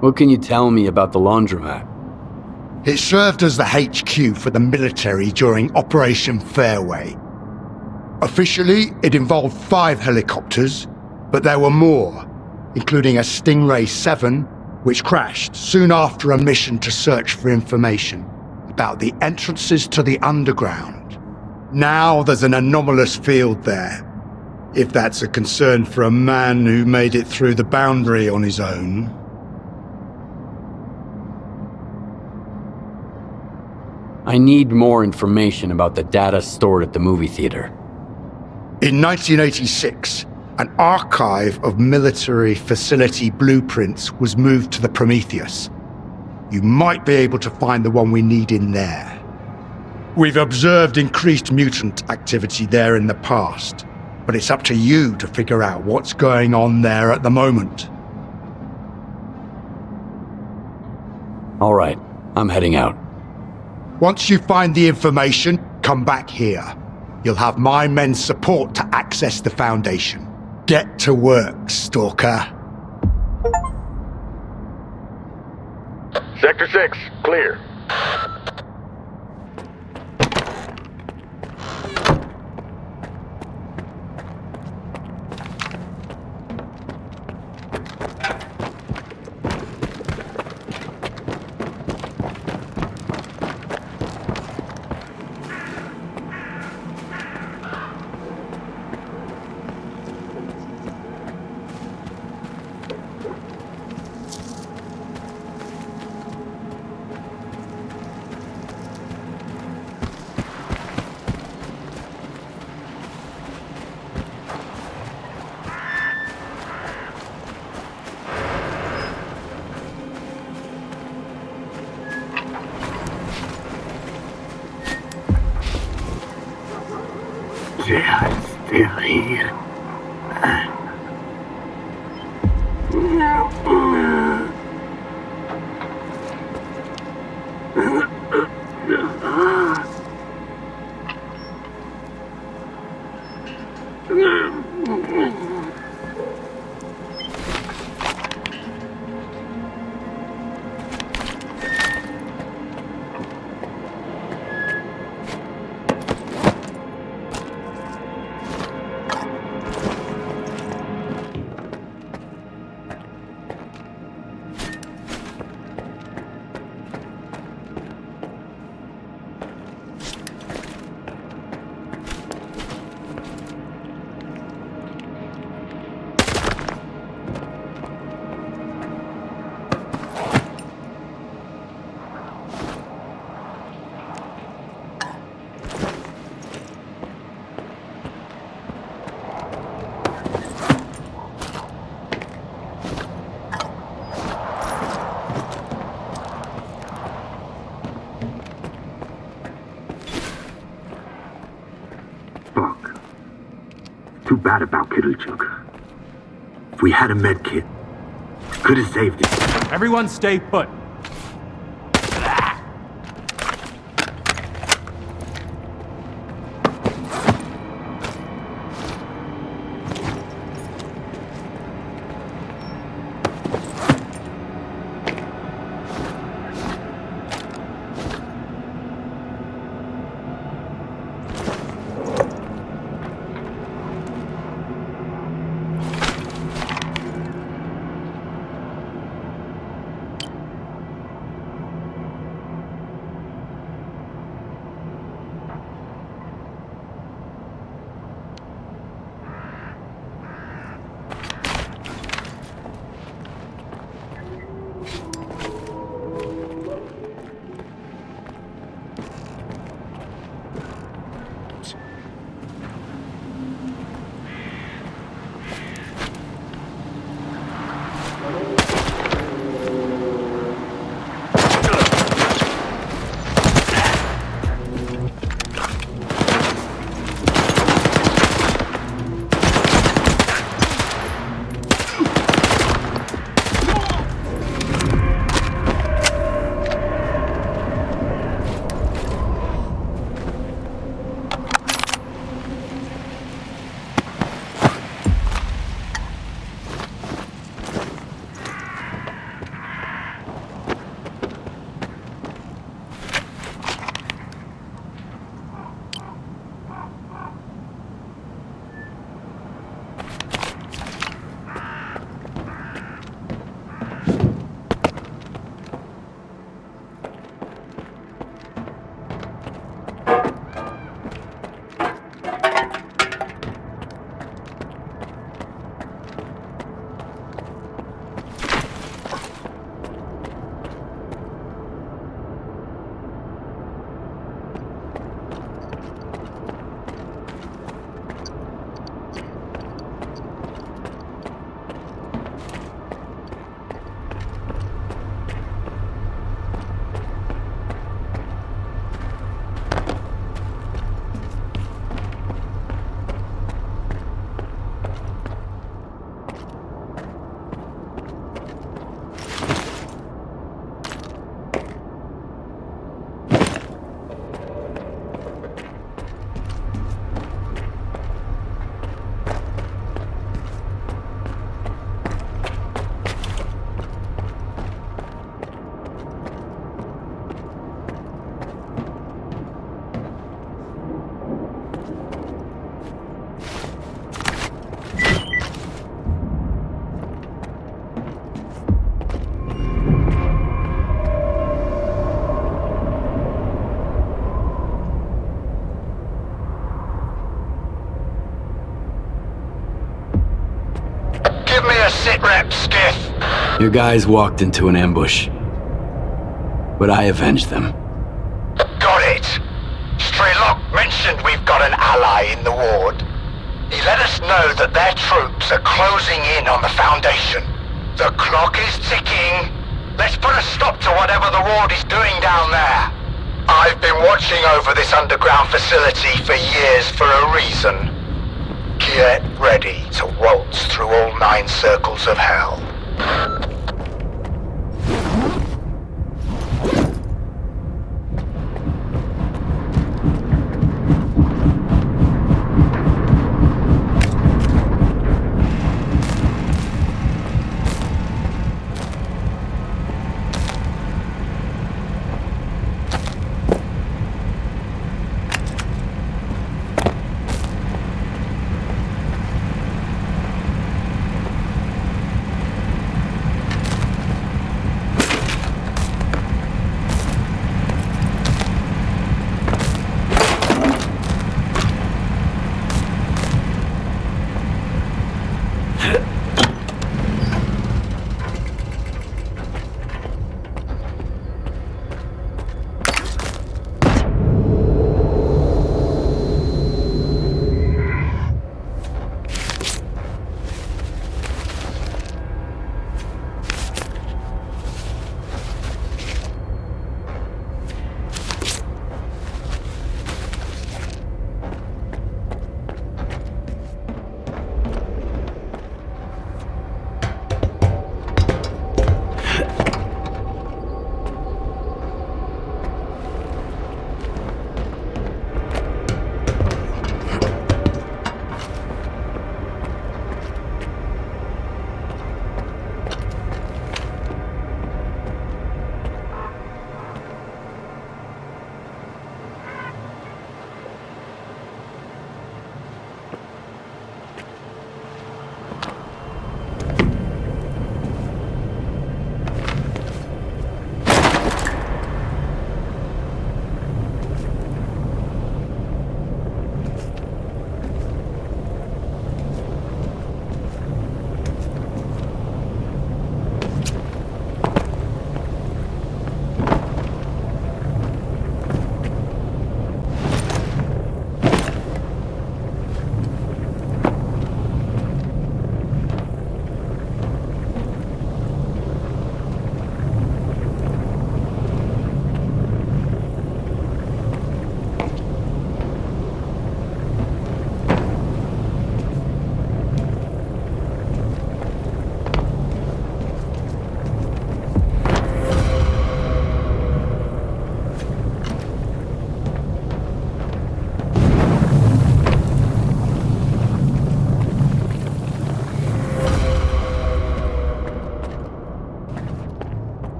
What can you tell me about the laundromat? It served as the HQ for the military during Operation Fairway. Officially, it involved 5 helicopters, but there were more, including a Stingray 7, which crashed soon after a mission to search for information about the entrances to the underground. Now there's an anomalous field there, if that's a concern for a man who made it through the boundary on his own. I need more information about the data stored at the movie theater. In 1986, an archive of military facility blueprints was moved to the Prometheus. You might be able to find the one we need in there. We've observed increased mutant activity there in the past, but it's up to you to figure out what's going on there at the moment. All right, I'm heading out. Once you find the information, come back here. You'll have my men's support to access the Foundation. Get to work, Stalker. Sector 6, clear. They are still here. too bad about Kirilchuk. If we had a med kit, could have saved it. Everyone stay put. Sitrep, Skiff. Your guys walked into an ambush, but I avenged them. Got it. Strelok mentioned we've got an ally in the ward. He let us know that their troops are closing in on the Foundation. The clock is ticking. Let's put a stop to whatever the ward is doing down there. I've been watching over this underground facility for years for a reason. Get ready to waltz through all 9 circles of hell.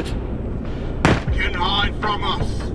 Can hide from us.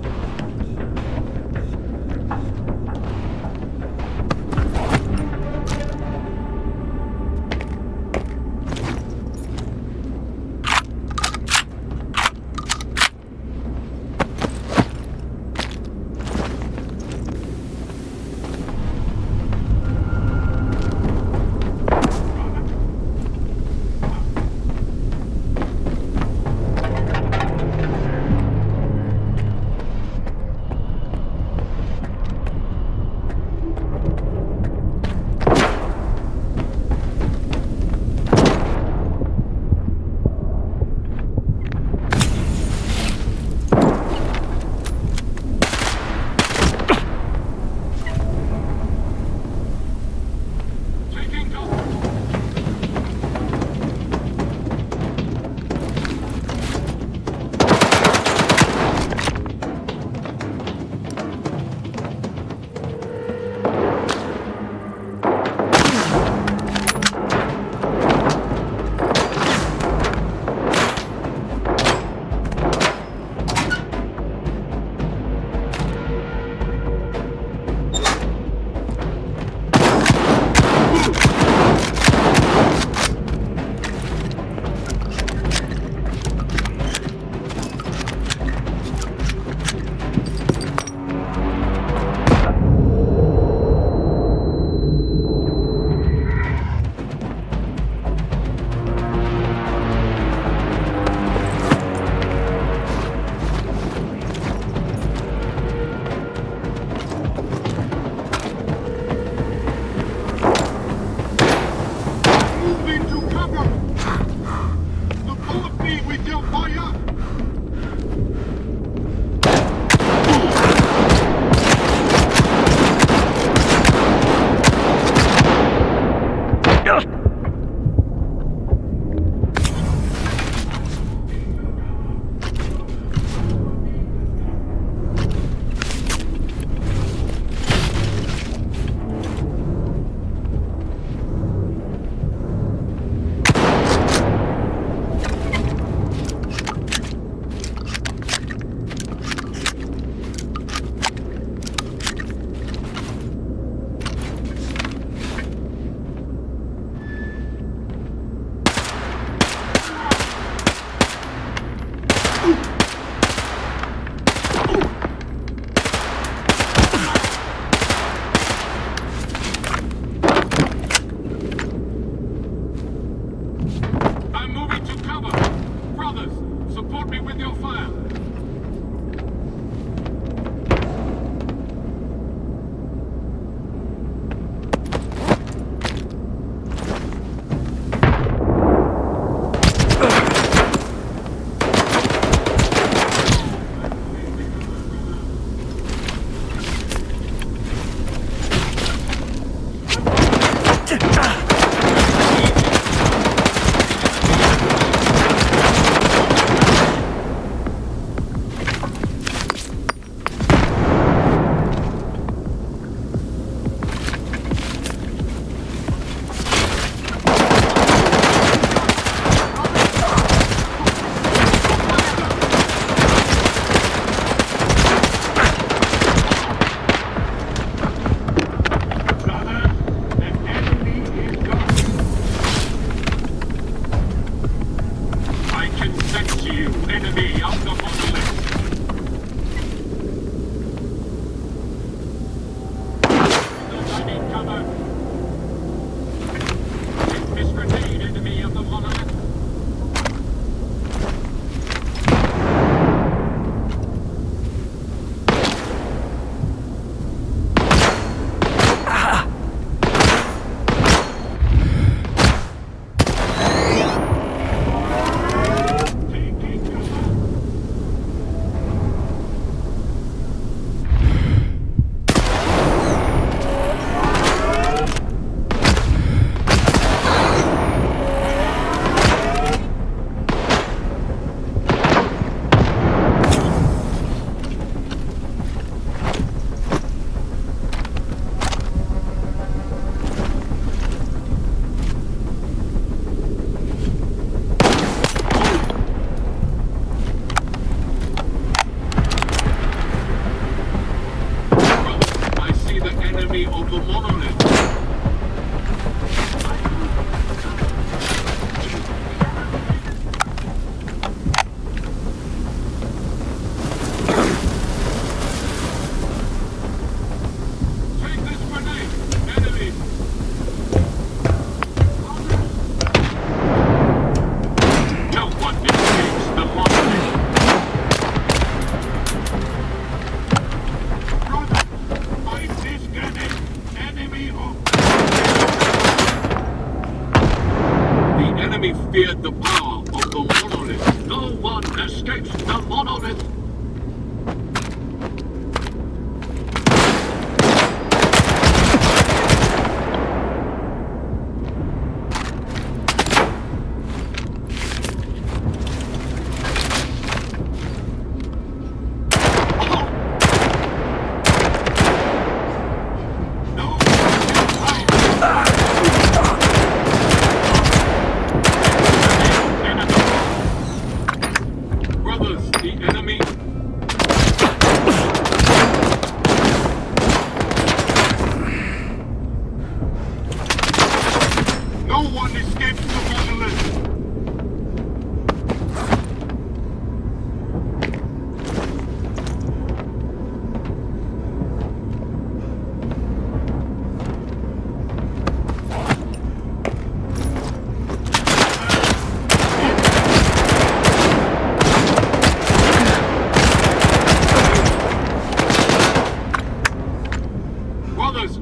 enemy feared the power of the monolith. No one escapes the monolith.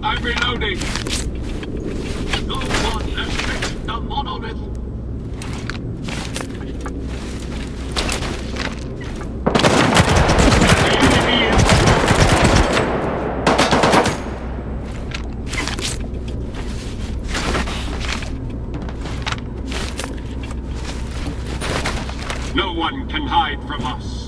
I'm reloading. No one escapes the monolith. No one can hide from us.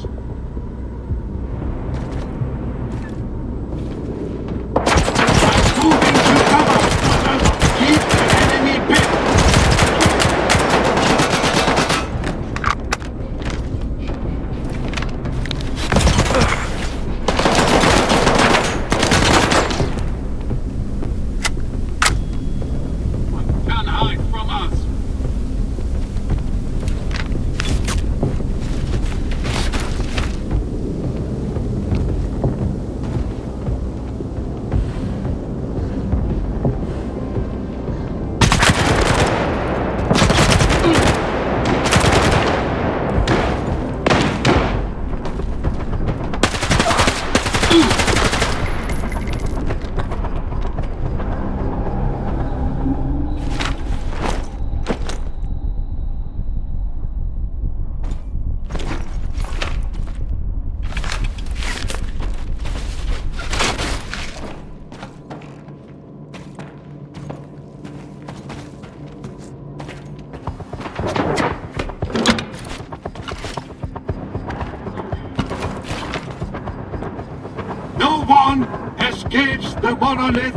Escapes the monolith.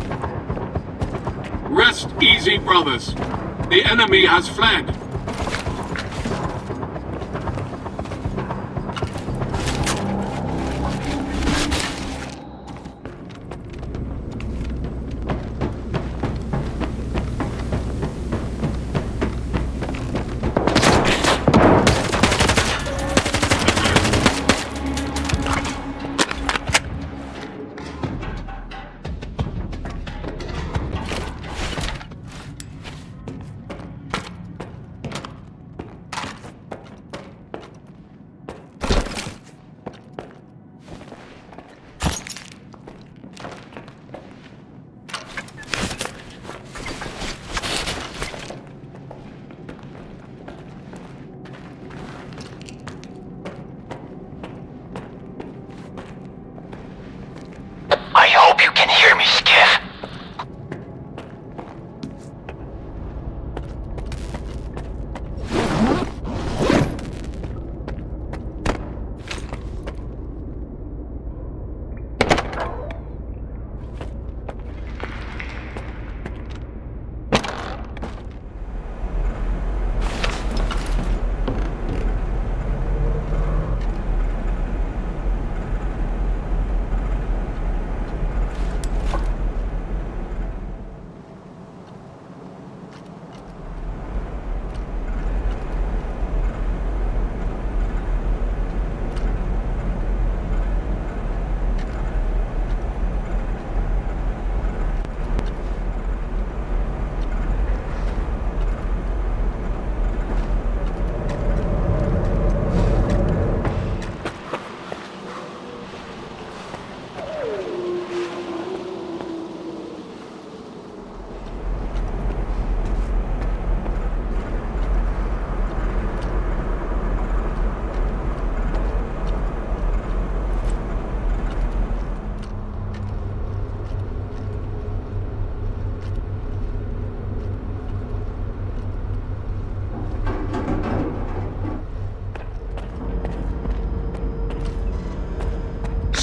Rest easy, brothers. The enemy has fled. I hope you can hear me, Skiff.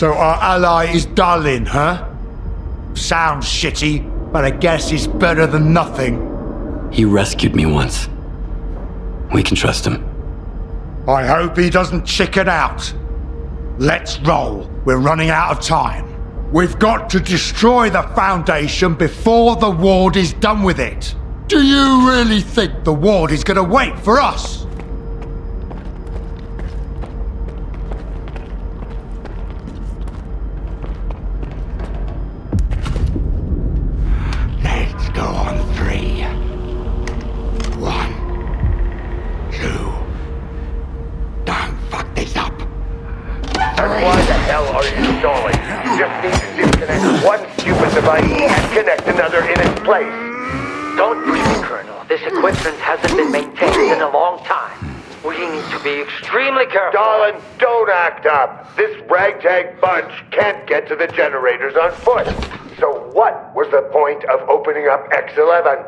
So our ally is Darlin, huh? Sounds shitty, but I guess it's better than nothing. He rescued me once. We can trust him. I hope he doesn't chicken out. Let's roll. We're running out of time. We've got to destroy the Foundation before the Ward is done with it. Do you really think the Ward is gonna wait for us? Let's go on 3. 1, 2. Don't fuck this up. Why the hell are you stalling? You just need to disconnect one stupid device and connect another in its place. Don't push me, Colonel. This equipment hasn't been maintained in a long time. We need to be extremely careful. Darlin, don't act up. This ragtag bunch can't get to the generators on foot. So what was the point of opening up X11?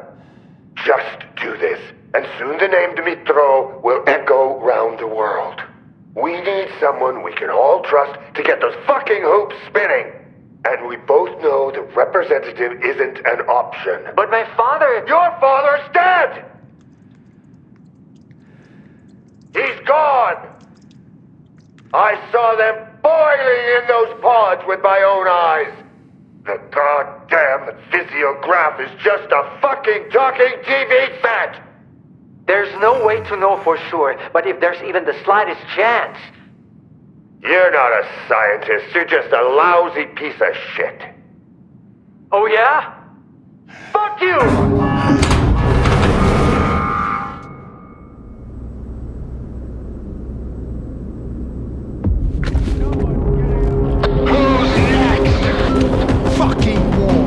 Just do this, and soon the name Dmitro will echo round the world. We need someone we can all trust to get those fucking hoops spinning. And we both know the representative isn't an option. But my father... Your father's dead! He's gone! I saw them boiling in those pods with my own eyes. The goddamn physiograph is just a fucking talking TV set! There's no way to know for sure, but if there's even the slightest chance... You're not a scientist, you're just a lousy piece of shit. Oh yeah? Fuck you! Fucking war.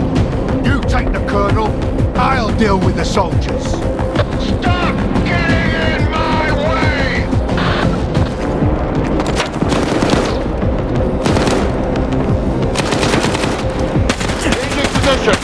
You take the Colonel, I'll deal with the soldiers. Stop getting in my way! Taking position.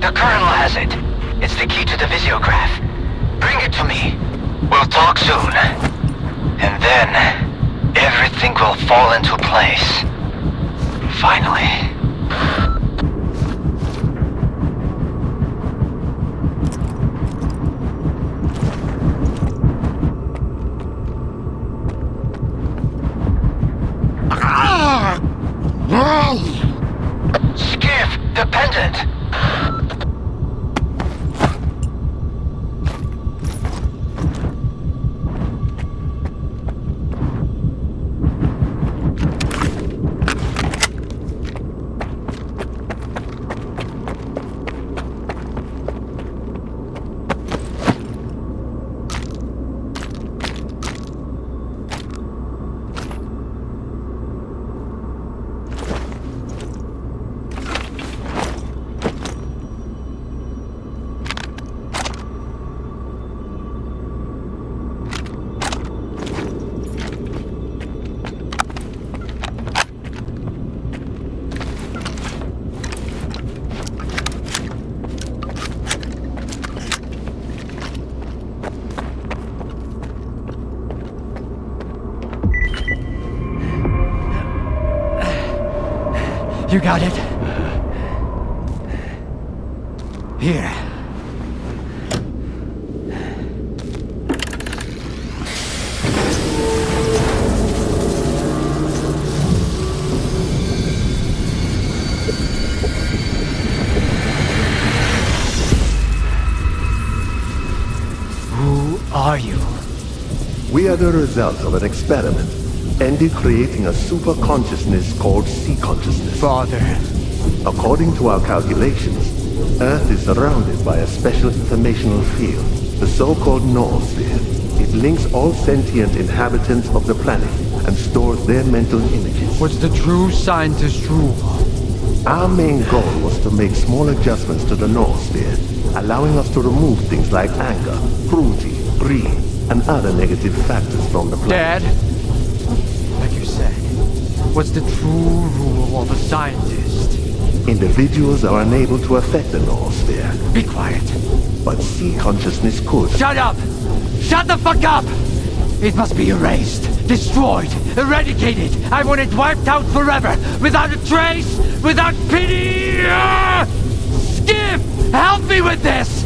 The Colonel has it. It's the key to the visiograph. Bring it to me. We'll talk soon. And then, everything will fall into place. Finally. Skiff, the pendant! You got it? Here. Who are you? We are the result of an experiment, ended creating a super consciousness called sea consciousness. Father. According to our calculations, Earth is surrounded by a special informational field, the so-called noosphere. It links all sentient inhabitants of the planet and stores their mental images. What's the true scientist rule? Our main goal was to make small adjustments to the noosphere, allowing us to remove things like anger, cruelty, greed, and other negative factors from the planet. Dad? Like you said, what's the true rule of a scientist? Individuals are unable to affect the noosphere. Be quiet. But sea consciousness could. Shut up! Shut the fuck up! It must be erased, destroyed, eradicated. I want it wiped out forever, without a trace, without pity! Skip! Help me with this!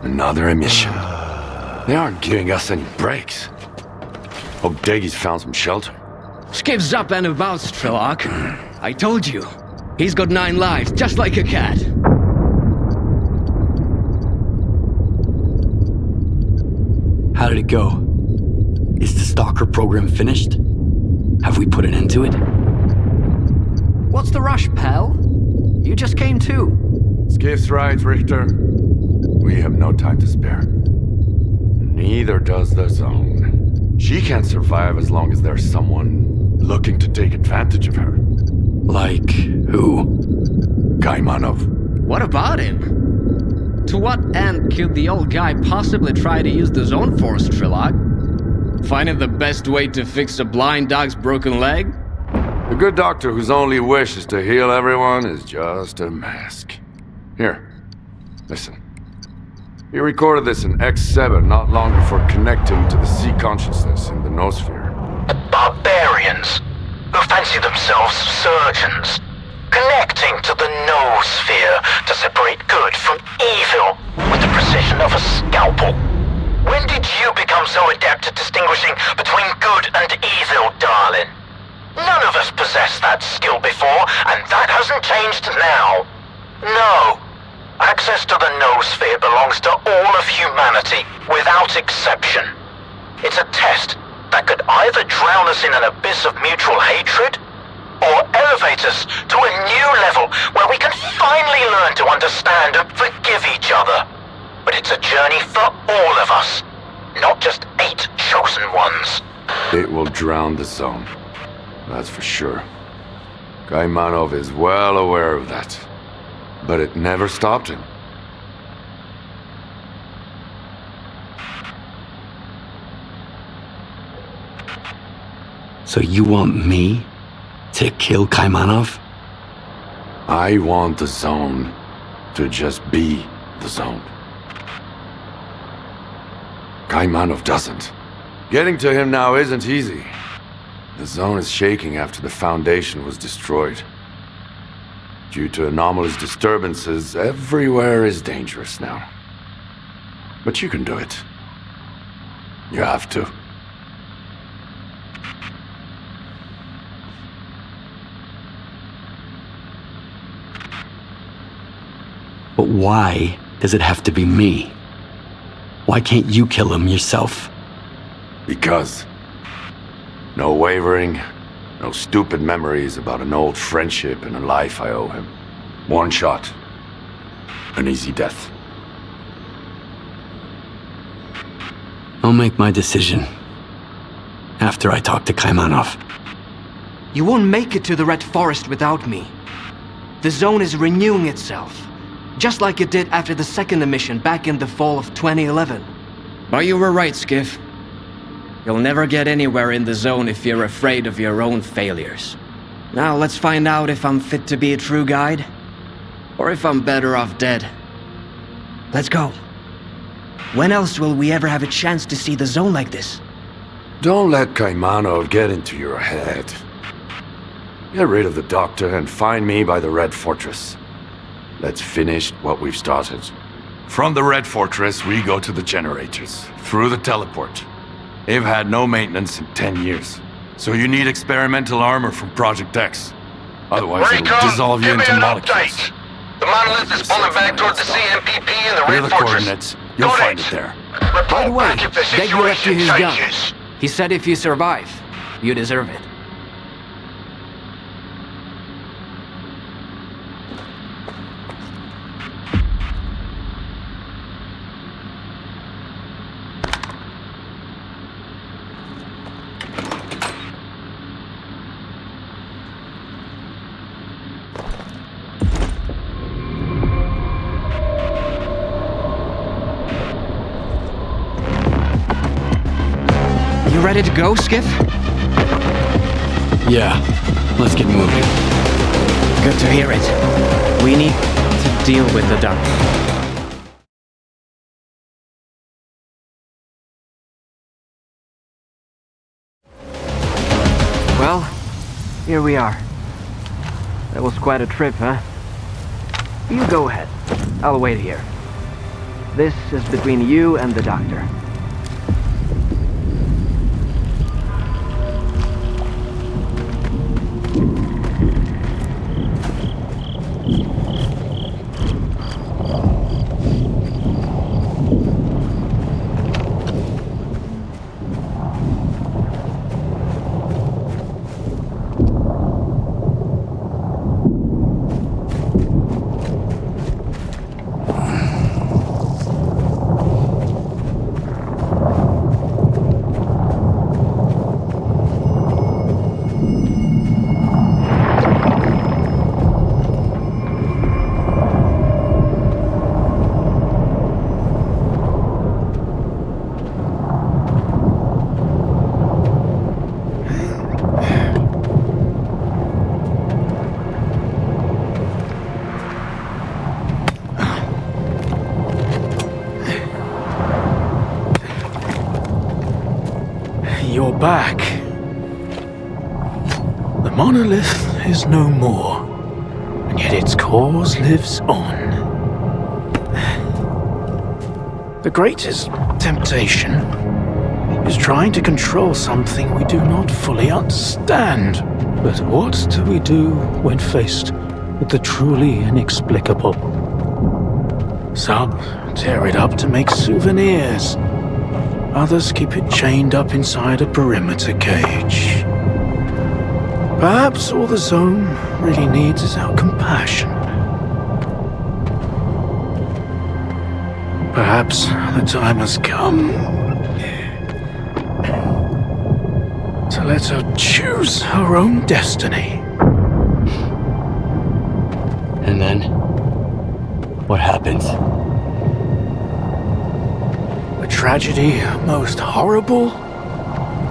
Another emission. They aren't giving us any breaks. Hope Deggy's found some shelter. Skip's up and about, Strelok. I told you. He's got 9 lives, just like a cat. How did it go? Is the Stalker program finished? Have we put an end to it? What's the rush, pal? You just came to. Skiff's right, Richter. We have no time to spare. Neither does the Zone. She can't survive as long as there's someone looking to take advantage of her. Like who? Kaymanov. What about him? To what end could the old guy possibly try to use the Zone for, Strelok? Finding the best way to fix a blind dog's broken leg? The good doctor whose only wish is to heal everyone is just a mask. Here, listen. He recorded this in X7 not long before connecting to the sea consciousness in the noosphere. Barbarians who fancy themselves surgeons, connecting to the noosphere to separate good from evil with the precision of a scalpel. When did you become so adept at distinguishing between good and evil, darling? None of us possessed that skill before, and that hasn't changed now. No. Access to the noosphere belongs to all of humanity, without exception. It's a test that could either drown us in an abyss of mutual hatred, or elevate us to a new level where we can finally learn to understand and forgive each other. But it's a journey for all of us, not just 8 chosen ones. It will drown the zone. That's for sure. Kaymanov is well aware of that. But it never stopped him. So you want me to kill Kaymanov? I want the zone to just be the zone. Kaymanov doesn't. Getting to him now isn't easy. The zone is shaking after the Foundation was destroyed. Due to anomalous disturbances, everywhere is dangerous now. But you can do it. You have to. But why does it have to be me? Why can't you kill him yourself? Because. No wavering, no stupid memories about an old friendship and a life I owe him. One shot. An easy death. I'll make my decision after I talk to Kaymanov. You won't make it to the Red Forest without me. The zone is renewing itself, just like it did after the second emission back in the fall of 2011. But you were right, Skiff. You'll never get anywhere in the zone if you're afraid of your own failures. Now let's find out if I'm fit to be a true guide, or if I'm better off dead. Let's go. When else will we ever have a chance to see the zone like this? Don't let Kaymanov get into your head. Get rid of the Doctor and find me by the Red Fortress. Let's finish what we've started. From the Red Fortress, we go to the generators, through the teleport. They've had no maintenance in 10 years. So you need experimental armor from Project X. Otherwise it'll dissolve you into molecules. Update. The monolith is pulling back toward the CMPP and the Here are Red the Fortress. coordinates. You'll find it there. By the way, back if the Degu left you situation his gun. changes. He said if you survive, you deserve it. You ready to go, Skiff? Yeah, let's get moving. Good to hear it. We need to deal with the Doctor. Well, here we are. That was quite a trip, huh? You go ahead. I'll wait here. This is between you and the Doctor. You're back. The monolith is no more, and yet its cause lives on. The greatest temptation is trying to control something we do not fully understand. But what do we do when faced with the truly inexplicable? Some tear it up to make souvenirs. Others keep it chained up inside a perimeter cage. Perhaps all the zone really needs is our compassion. Perhaps the time has come to let her choose her own destiny. And then, what happens? A tragedy most horrible,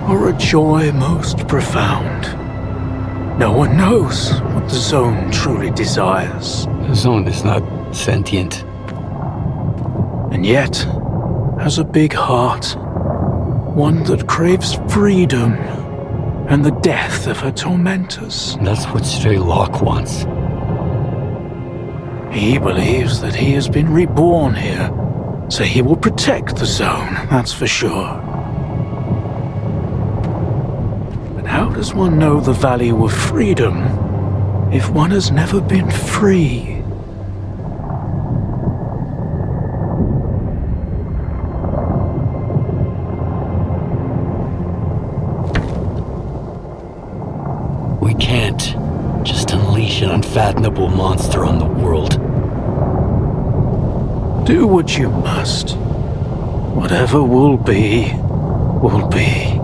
or a joy most profound? No one knows what the zone truly desires. The zone is not sentient. And yet, has a big heart. One that craves freedom and the death of her tormentors. That's what Strelok wants. He believes that he has been reborn here, so he will protect the zone, that's for sure. But how does one know the value of freedom if one has never been free? We can't just unleash an unfathomable monster on the world. Do what you must. Whatever will be, will be.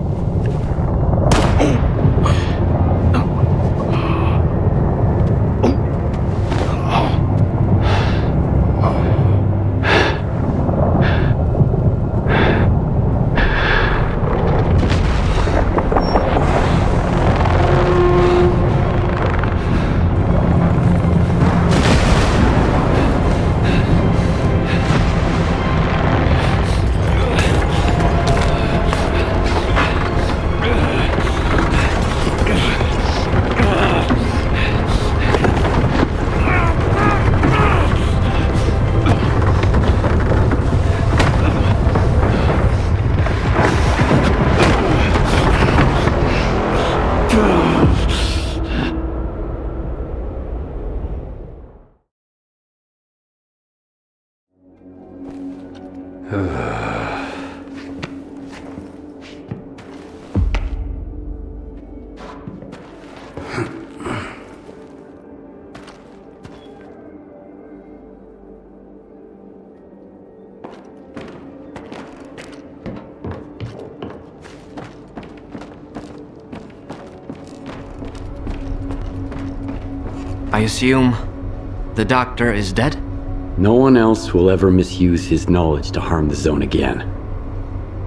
I assume the doctor is dead? No one else will ever misuse his knowledge to harm the zone again.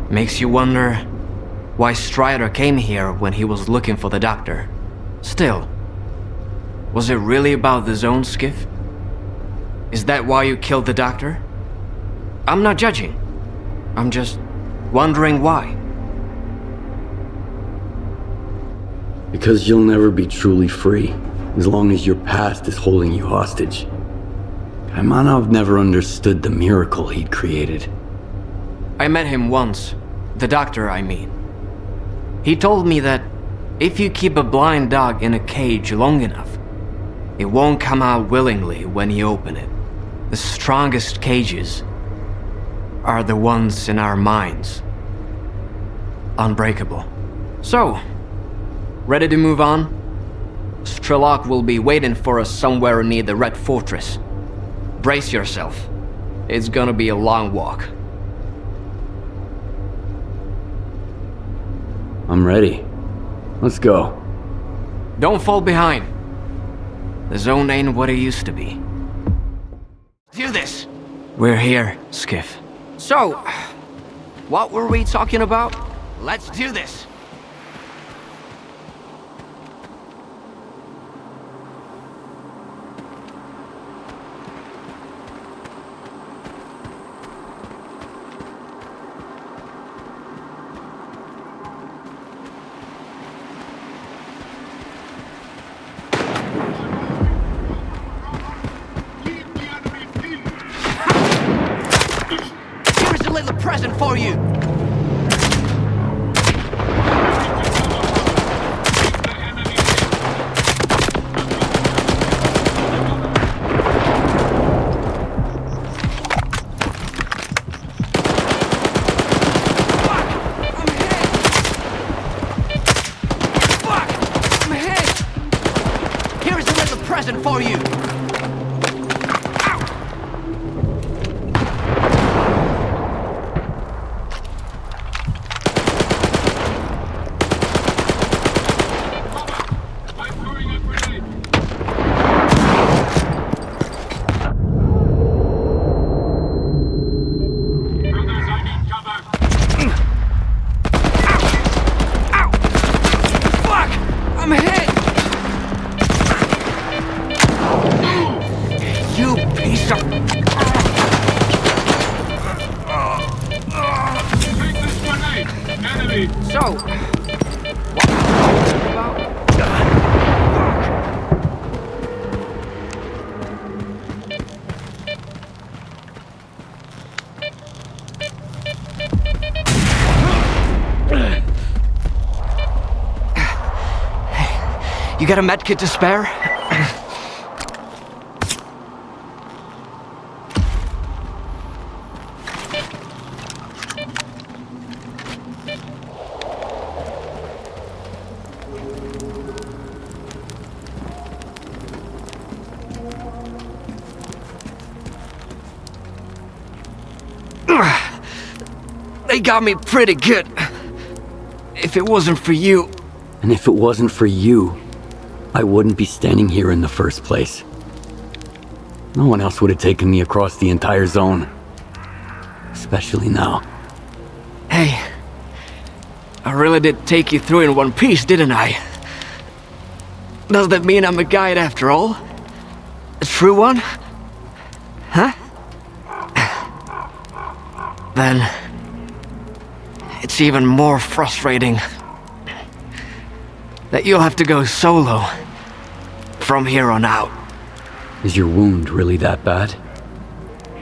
Makes you wonder why Strider came here when he was looking for the doctor. Still, was it really about the zone, Skiff? Is that why you killed the doctor? I'm not judging. I'm just wondering why. Because you'll never be truly free, as long as your past is holding you hostage. Kaymanov never understood the miracle he'd created. I met him once. The doctor, I mean. He told me that if you keep a blind dog in a cage long enough, it won't come out willingly when you open it. The strongest cages are the ones in our minds. Unbreakable. So, ready to move on? Strelok will be waiting for us somewhere near the Red Fortress. Brace yourself. It's gonna be a long walk. I'm ready. Let's go. Don't fall behind. The zone ain't what it used to be. Do this! We're here, Skiff. So, what were we talking about? Let's do this! Here's a little present for you! present for you! You got a medkit to spare? They got me pretty good. If it wasn't for you... And if it wasn't for you, I wouldn't be standing here in the first place. No one else would have taken me across the entire zone. Especially now. Hey, I really did take you through in one piece, didn't I? Does that mean I'm a guide after all? A true one? Huh? Then... it's even more frustrating that you'll have to go solo from here on out. Is your wound really that bad?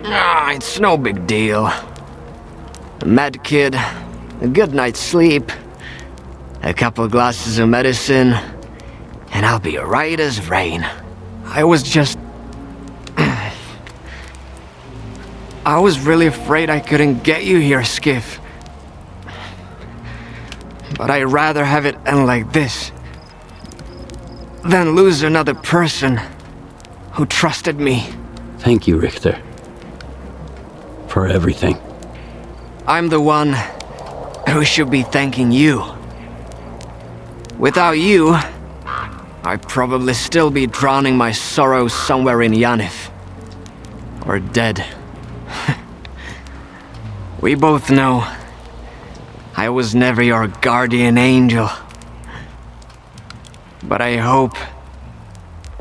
Nah, it's no big deal. A med kid, a good night's sleep, a couple of glasses of medicine, and I'll be right as rain. I was just... I was really afraid I couldn't get you here, Skiff. But I'd rather have it end like this than lose another person who trusted me. Thank you, Richter. For everything. I'm the one who should be thanking you. Without you, I'd probably still be drowning my sorrows somewhere in Yanif. Or dead. We both know I was never your guardian angel. But I hope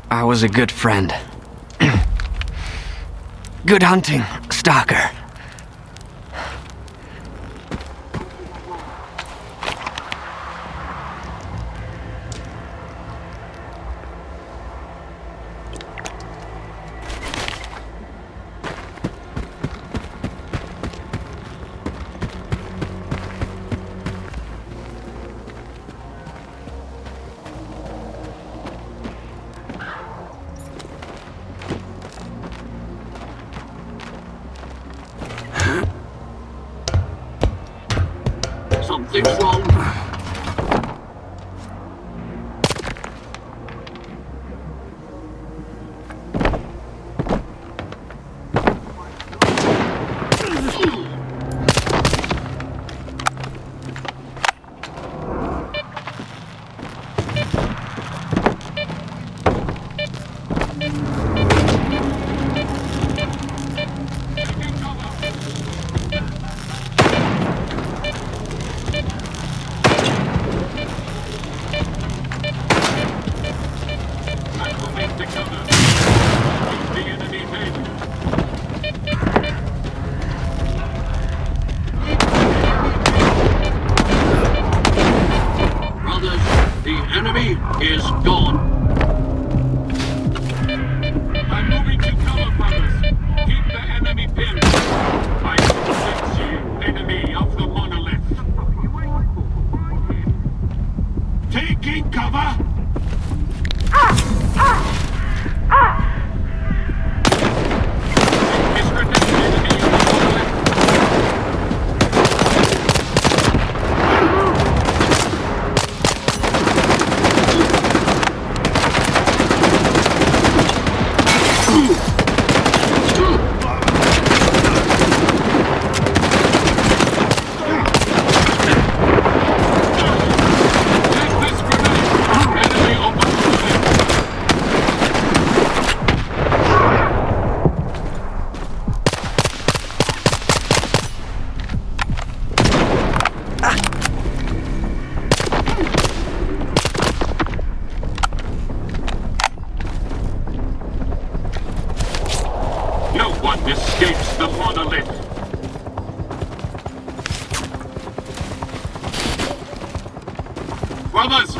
I was a good friend. Good hunting, Stalker.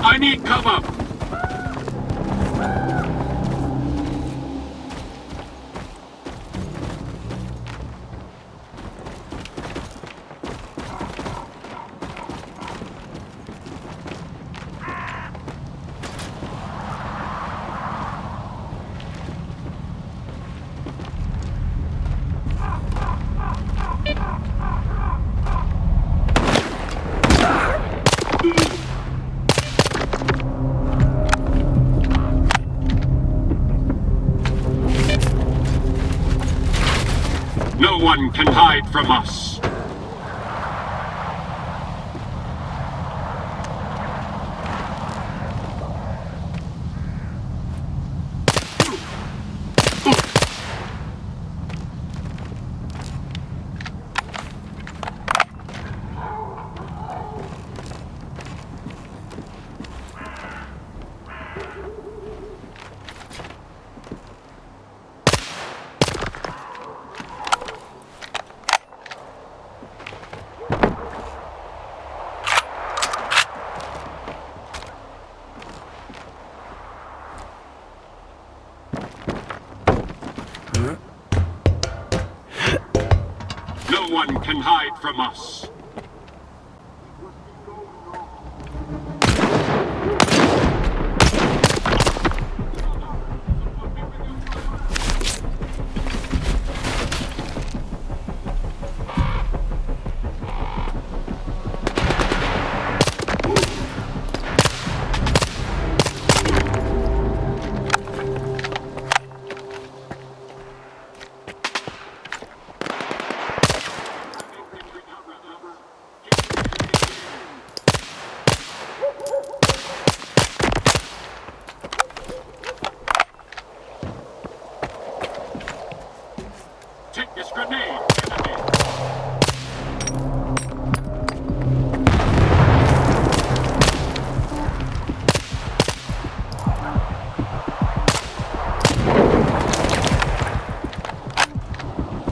I need cover! No one can hide from us. No one can hide from us. Take this grenade, enemy!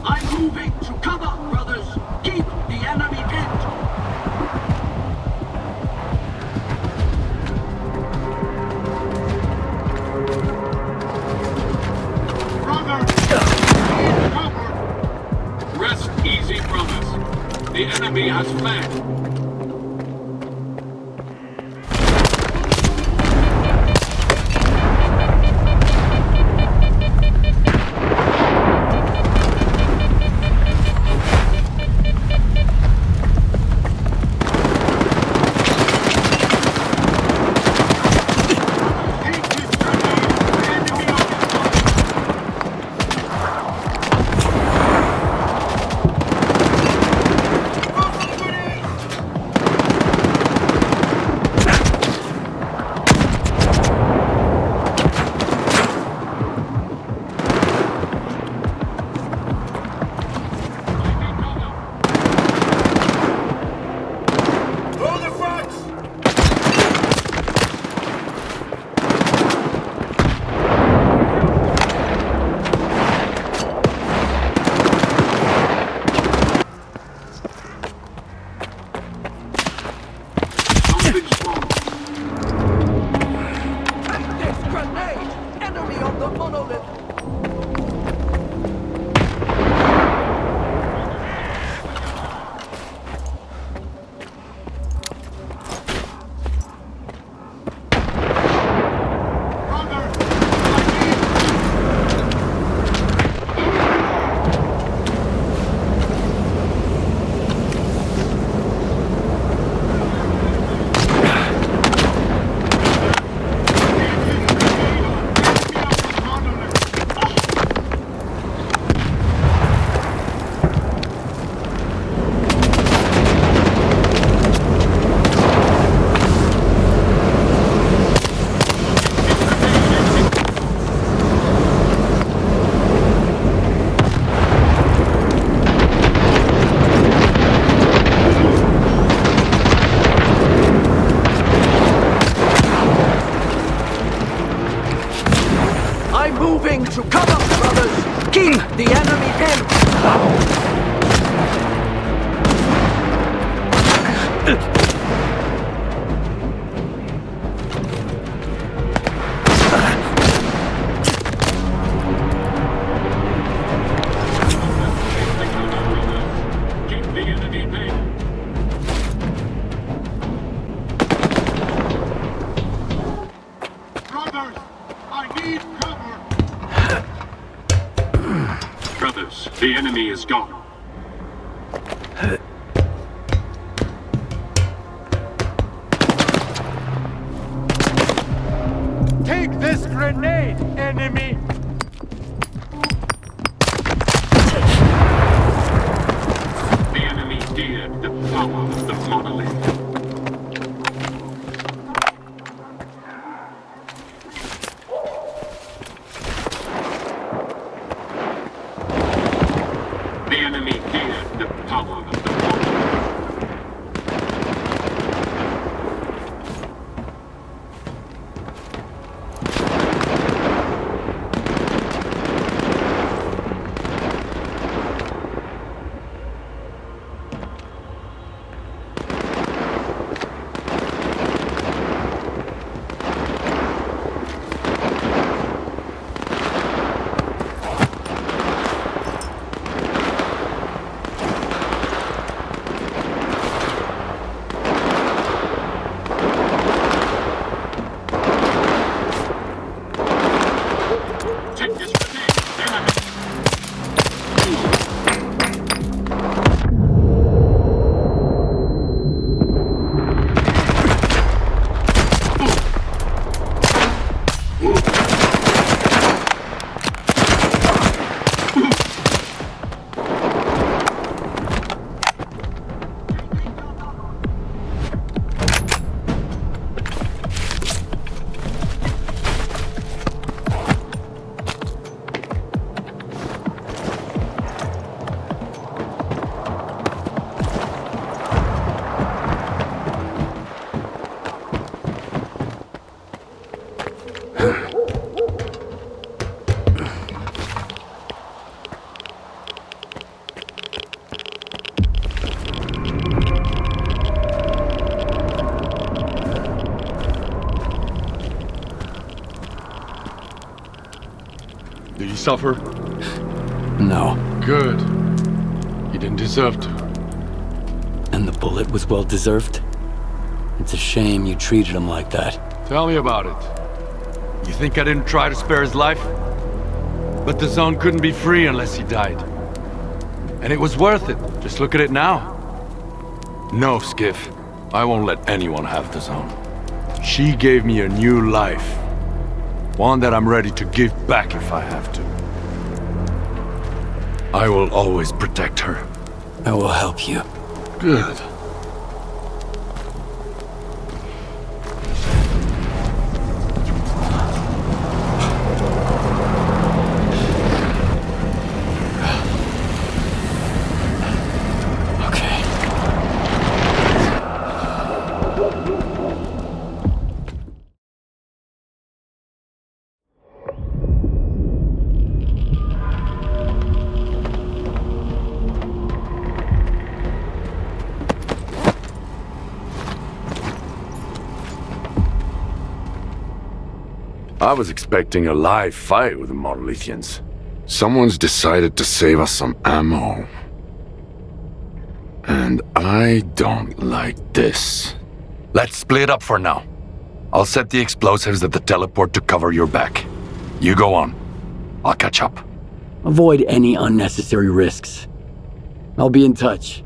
I'm moving to cover, brothers! Keep the enemy pinned! Brother! Rest easy, brothers. The enemy has fled. To cover, brothers! Keep the enemy pinned! I need cover! Brothers, the enemy is gone. Take this grenade, enemy! The enemy dared the power of the monolith. The enemy dared the power of the monolith. Did he suffer? No. Good. He didn't deserve to. And the bullet was well deserved? It's a shame you treated him like that. Tell me about it. You think I didn't try to spare his life? But the zone couldn't be free unless he died. And it was worth it. Just look at it now. No, Skiff. I won't let anyone have the zone. She gave me a new life. One that I'm ready to give back if I have to. I will always protect her. I will help you. Good. I was expecting a live fight with the Monolithians. Someone's decided to save us some ammo. And I don't like this. Let's split up for now. I'll set the explosives at the teleport to cover your back. You go on. I'll catch up. Avoid any unnecessary risks. I'll be in touch.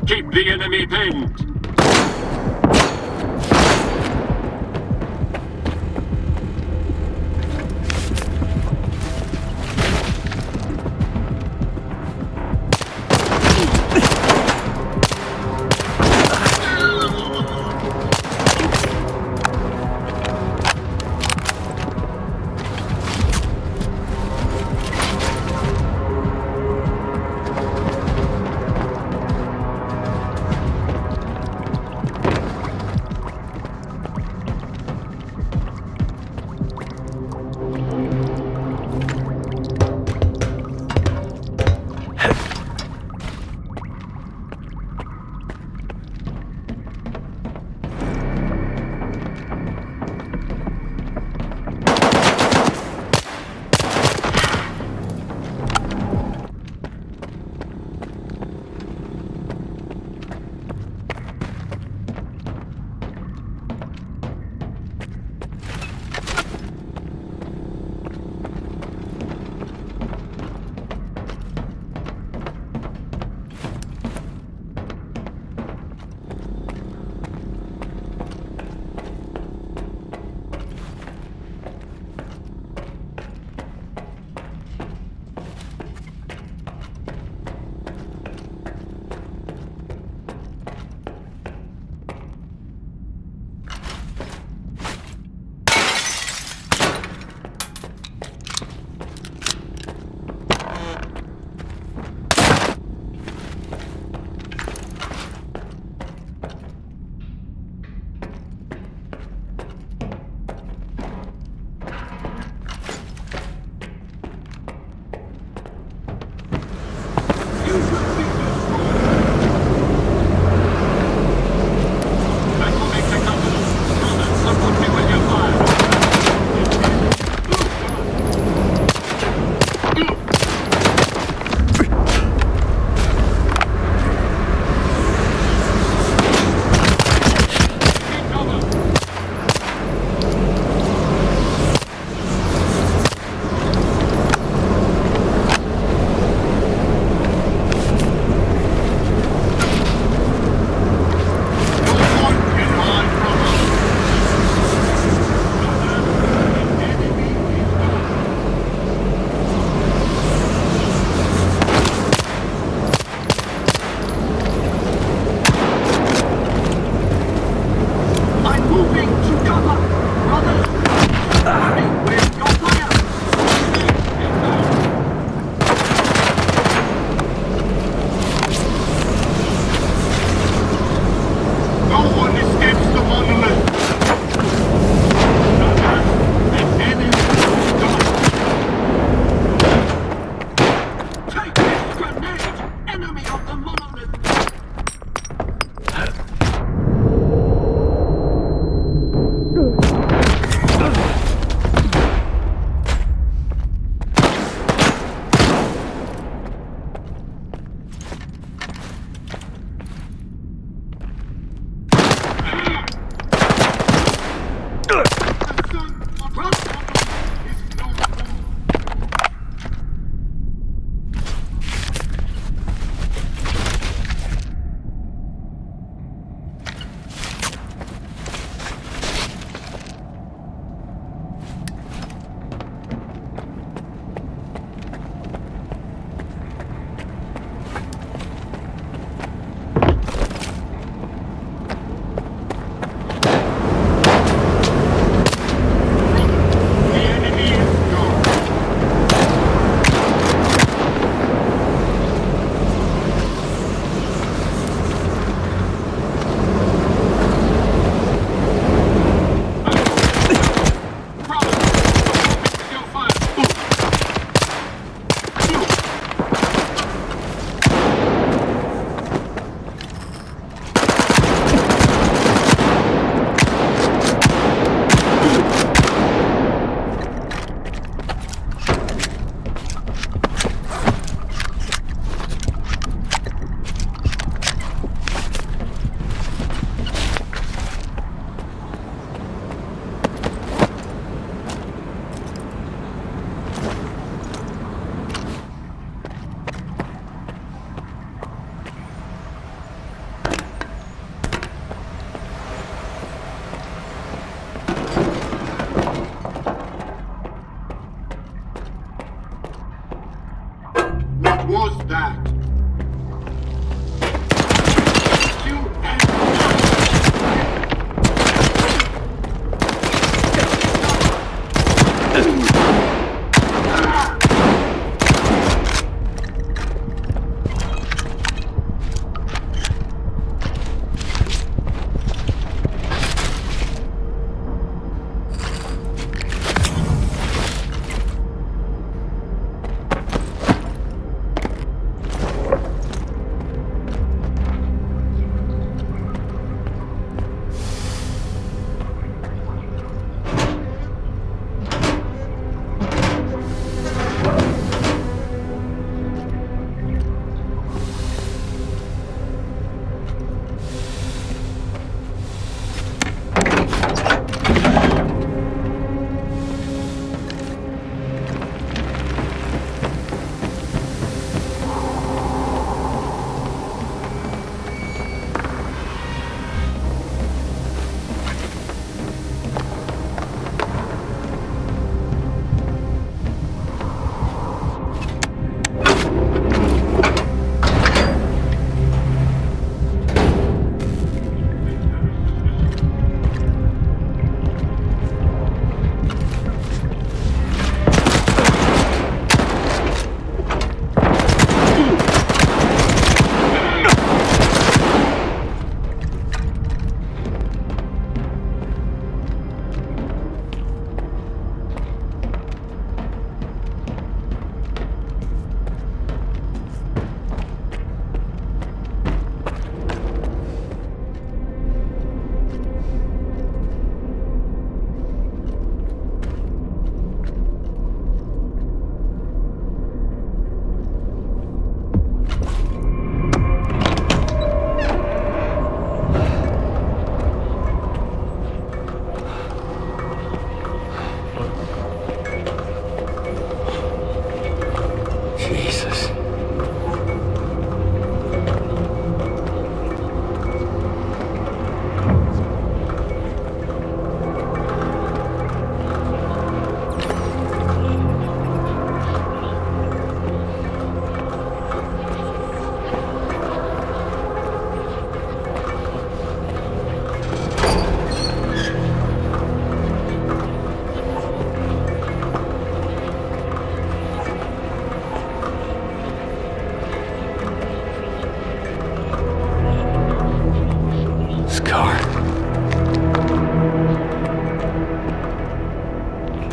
Keep the enemy pinned.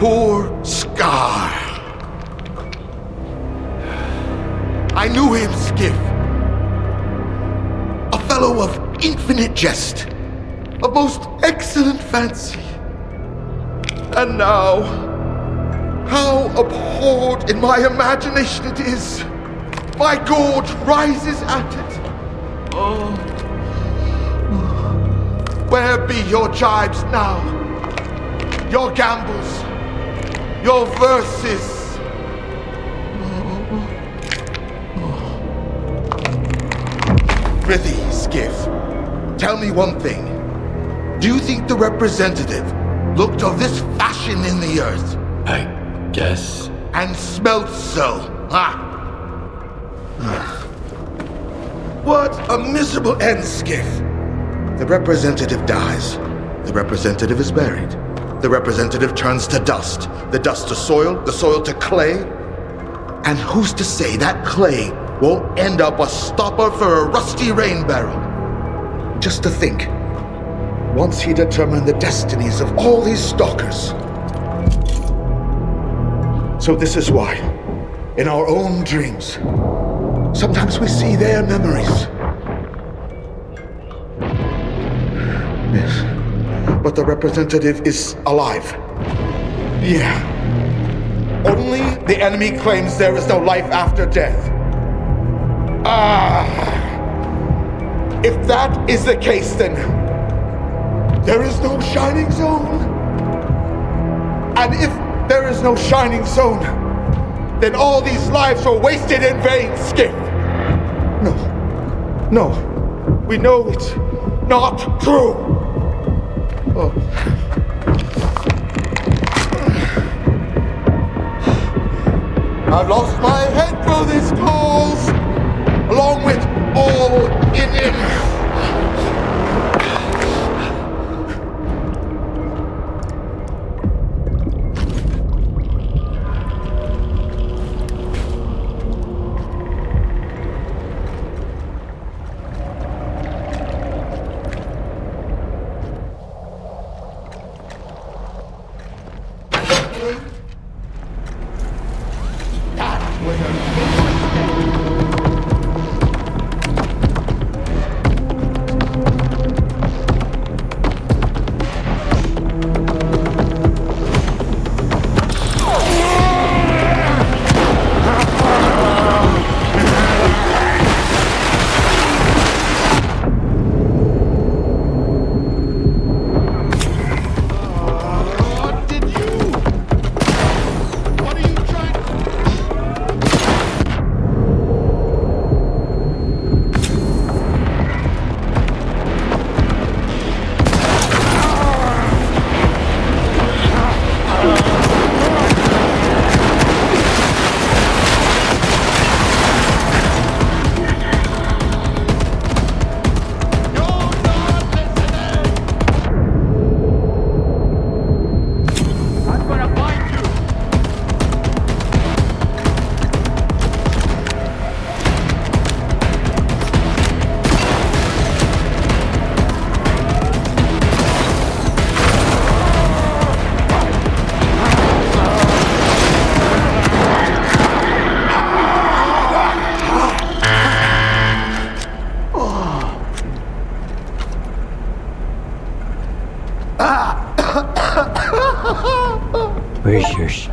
Poor Scar. I knew him, Skiff. A fellow of infinite jest, of most excellent fancy. And now, how abhorred in my imagination it is. My gorge rises at it. Oh. Where be your jibes now? Your gambles? Your verses? Prithee, Skiff, tell me one thing. Do you think the representative looked of this fashion in the earth? I guess. And smelt so, huh? What a miserable end, Skiff. The representative dies. The representative is buried. The representative turns to dust. The dust to soil, the soil to clay. And who's to say that clay won't end up a stopper for a rusty rain barrel? Just to think, once he determined the destinies of all these stalkers. So this is why, in our own dreams, sometimes we see their memories. Yes, but the representative is alive. Yeah. Only the enemy claims there is no life after death. If that is the case, then there is no shining zone. And if there is no shining zone, then all these lives were wasted in vain, Skiff. No, we know it's not true. Oh. I've lost my head for this cause, along with all in it. Where's yours?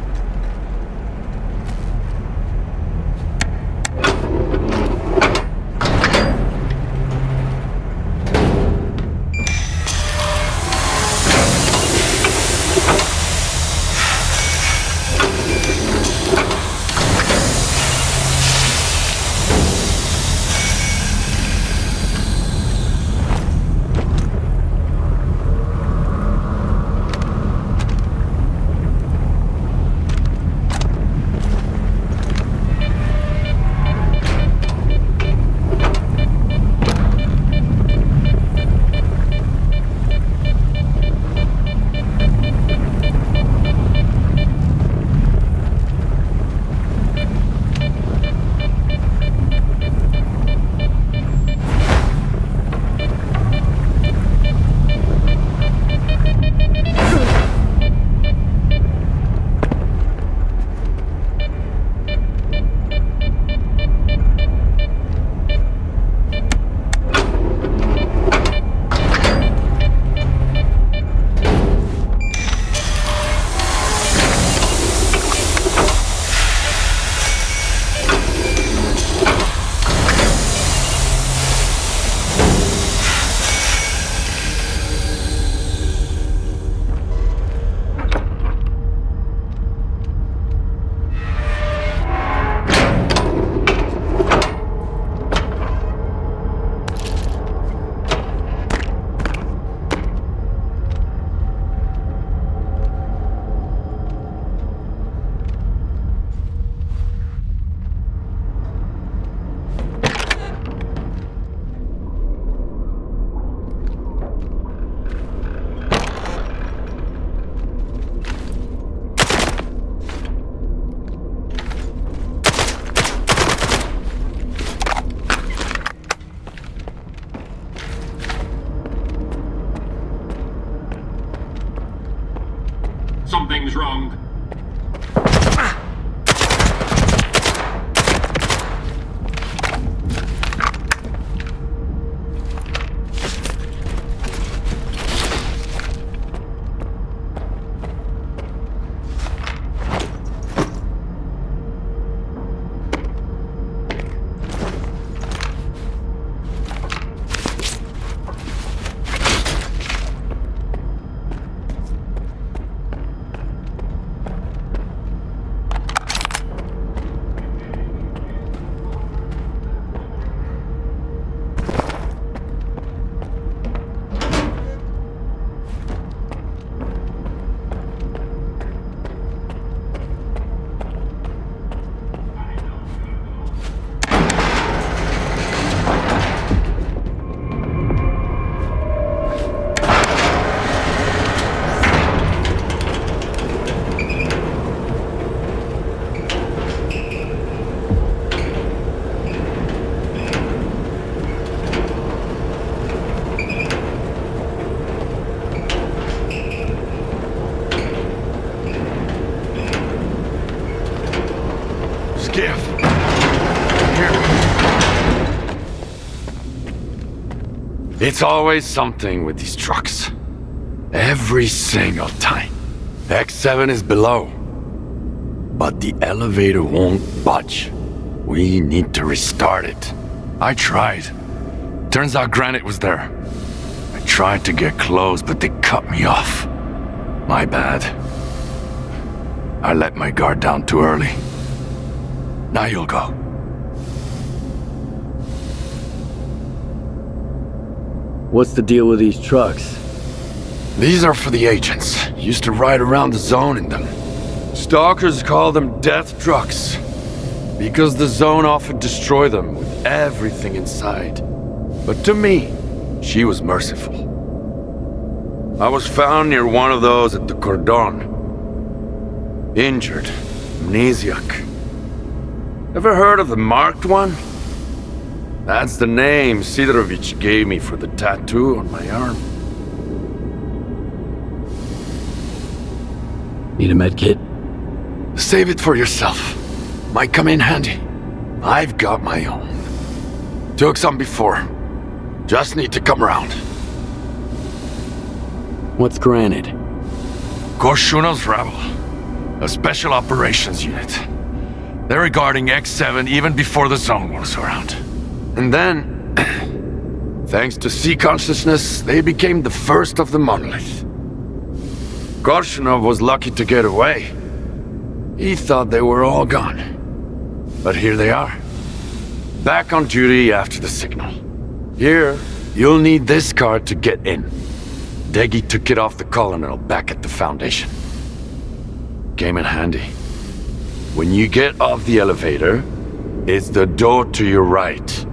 something's wrong. It's always something with these trucks. Every single time. X7 is below. But the elevator won't budge. We need to restart it. I tried. Turns out Granite was there. I tried to get close, but they cut me off. My bad. I let my guard down too early. Now you'll go. What's the deal with these trucks? These are for the agents. Used to ride around the zone in them. Stalkers call them death trucks. Because the zone often destroy them with everything inside. But to me, she was merciful. I was found near one of those at the cordon. Injured. Amnesiac. Ever heard of the marked one? That's the name Sidorovich gave me for the tattoo on my arm. Need a med kit? Save it for yourself. Might come in handy. I've got my own. Took some before. Just need to come around. What's Granite? Korsunov's rebel. A special operations unit. They're regarding X7 even before the zone was around. And then, thanks to sea consciousness, they became the first of the monolith. Korsunov was lucky to get away. He thought they were all gone. But here they are. Back on duty after the signal. Here, you'll need this card to get in. Deggy took it off the colonel back at the Foundation. Came in handy. When you get off the elevator, it's the door to your right.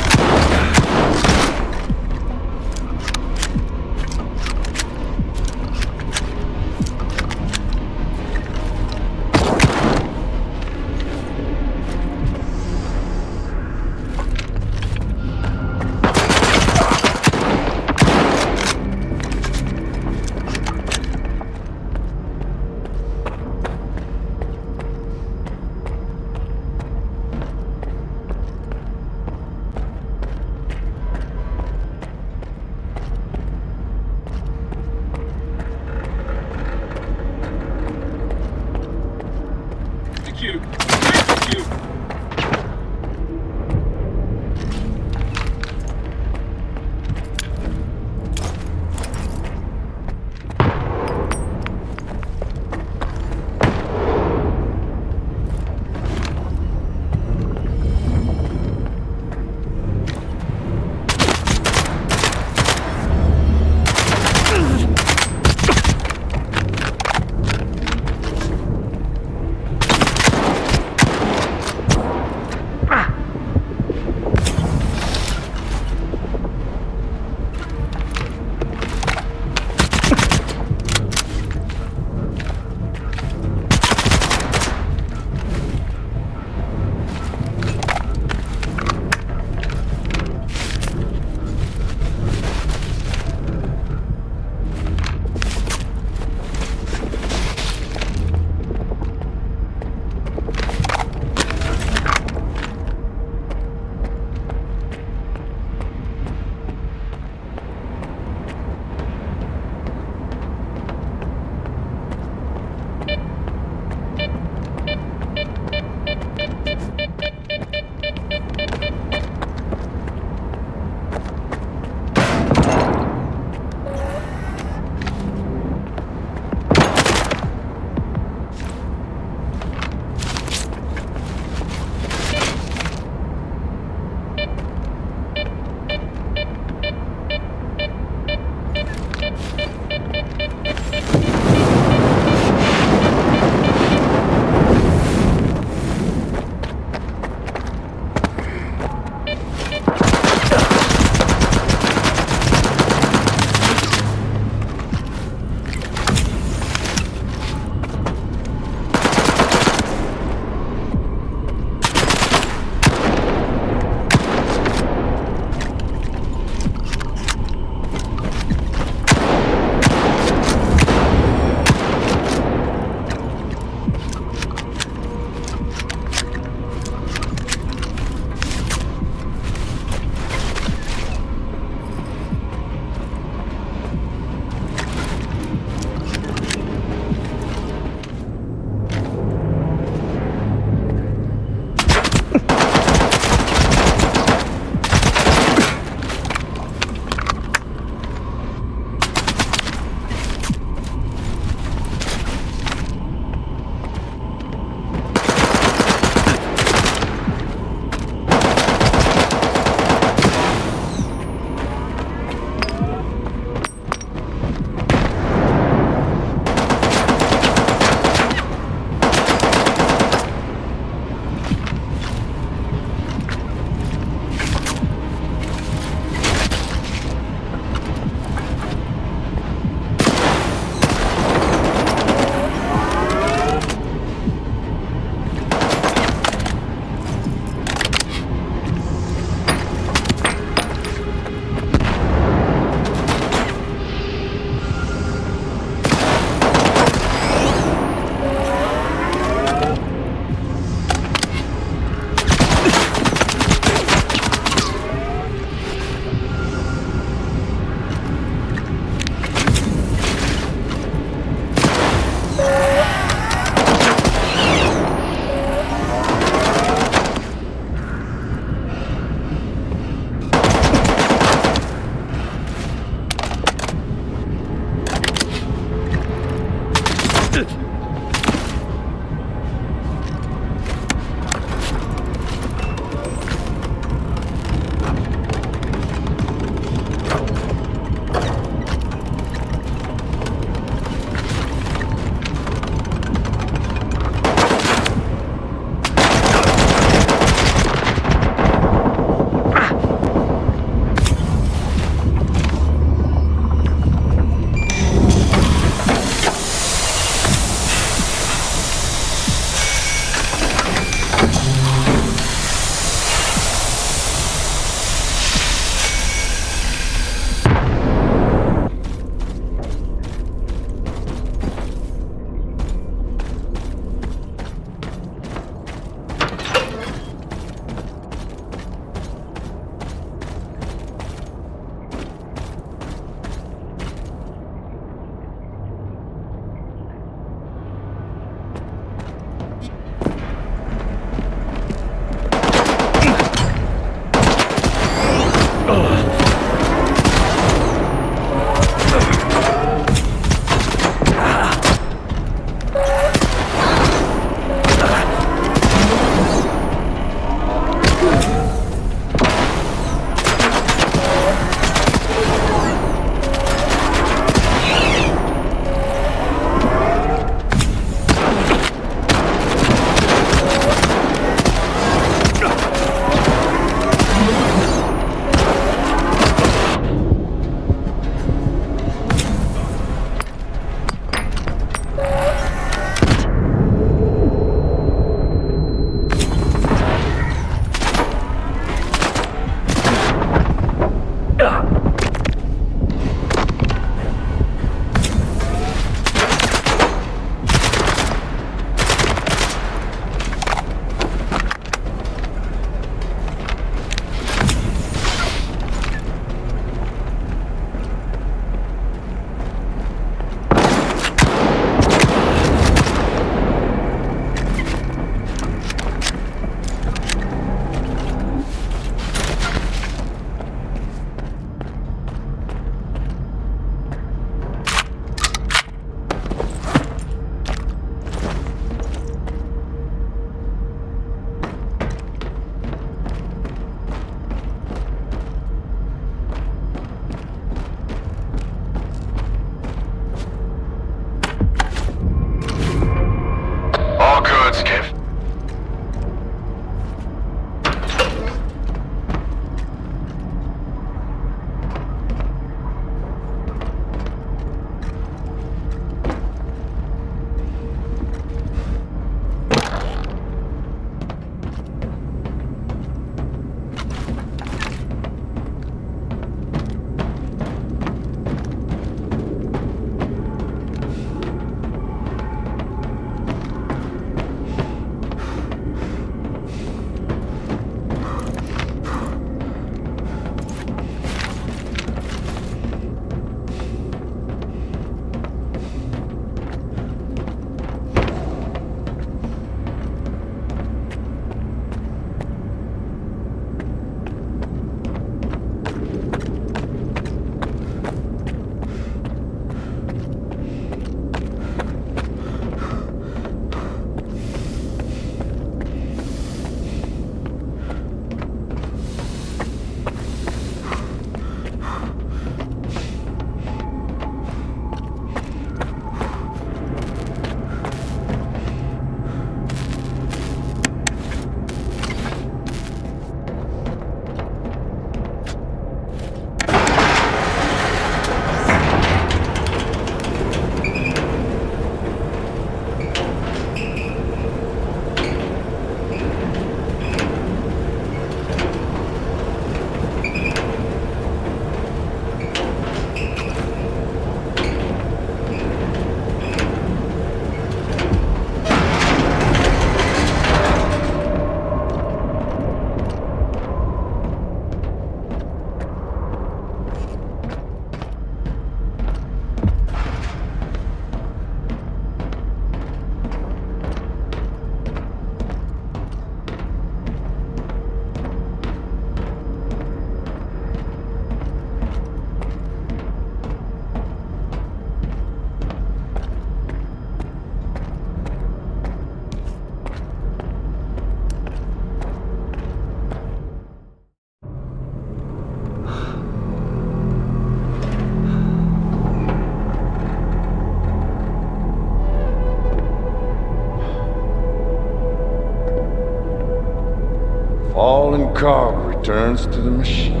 fallen cog returns to the machine.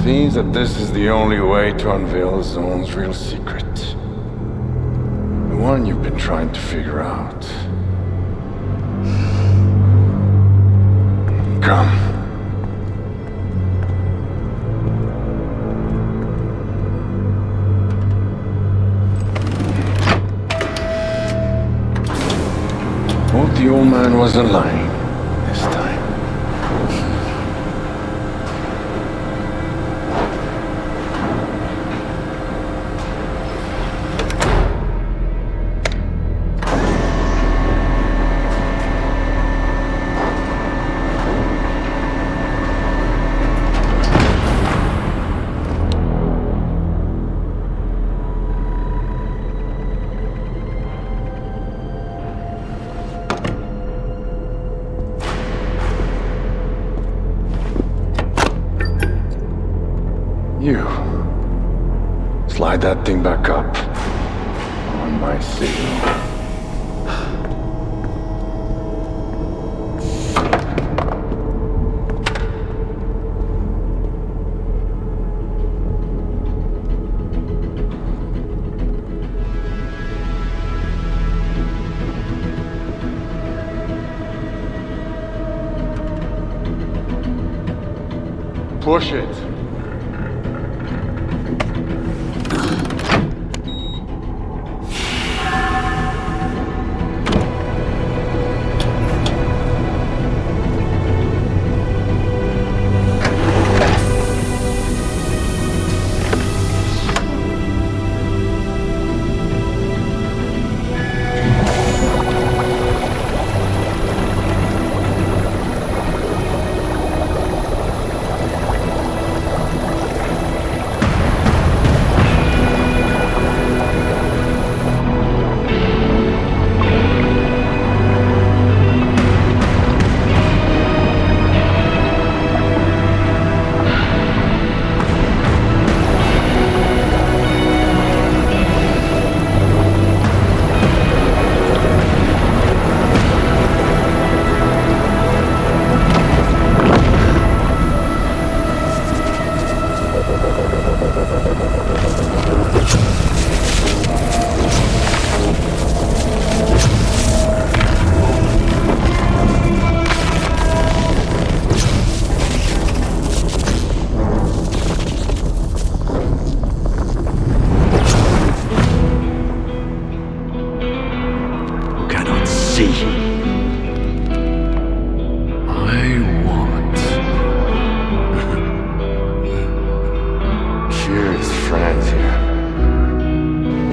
Seems that this is the only way to unveil the zone's real secret. The one you've been trying to figure out. Come. Hope the old man wasn't lying this time. You. Slide that thing back up. On my signal. Push it.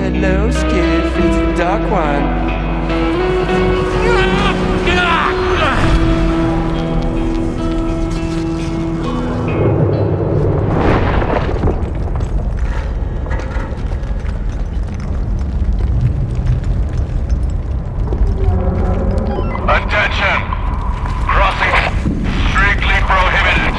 Hello, Skiff. It's the dark one. Attention! Crossing strictly prohibited.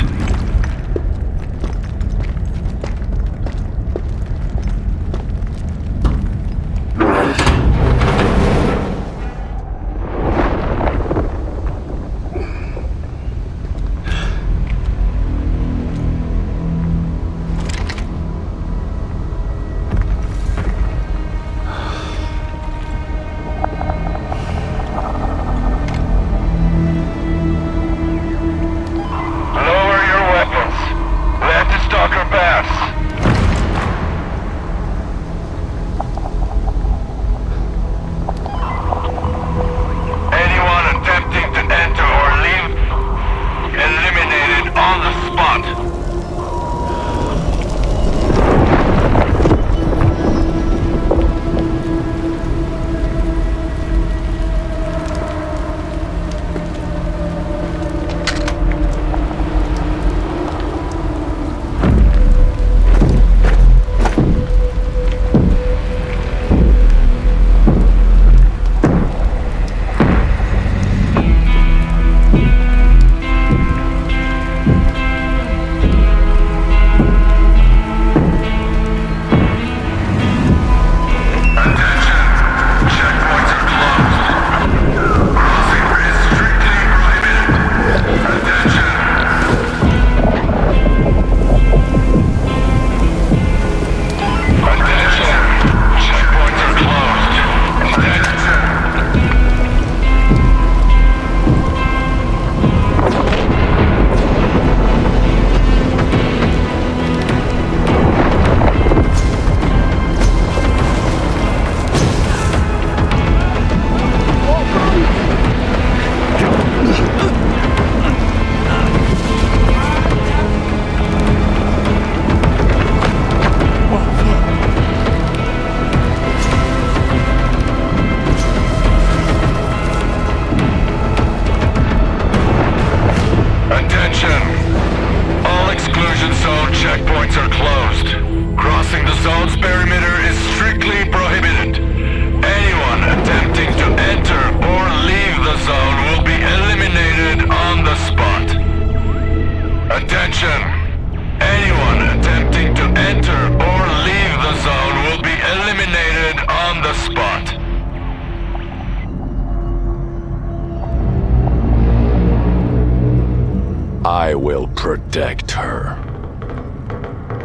will protect her.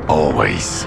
Always.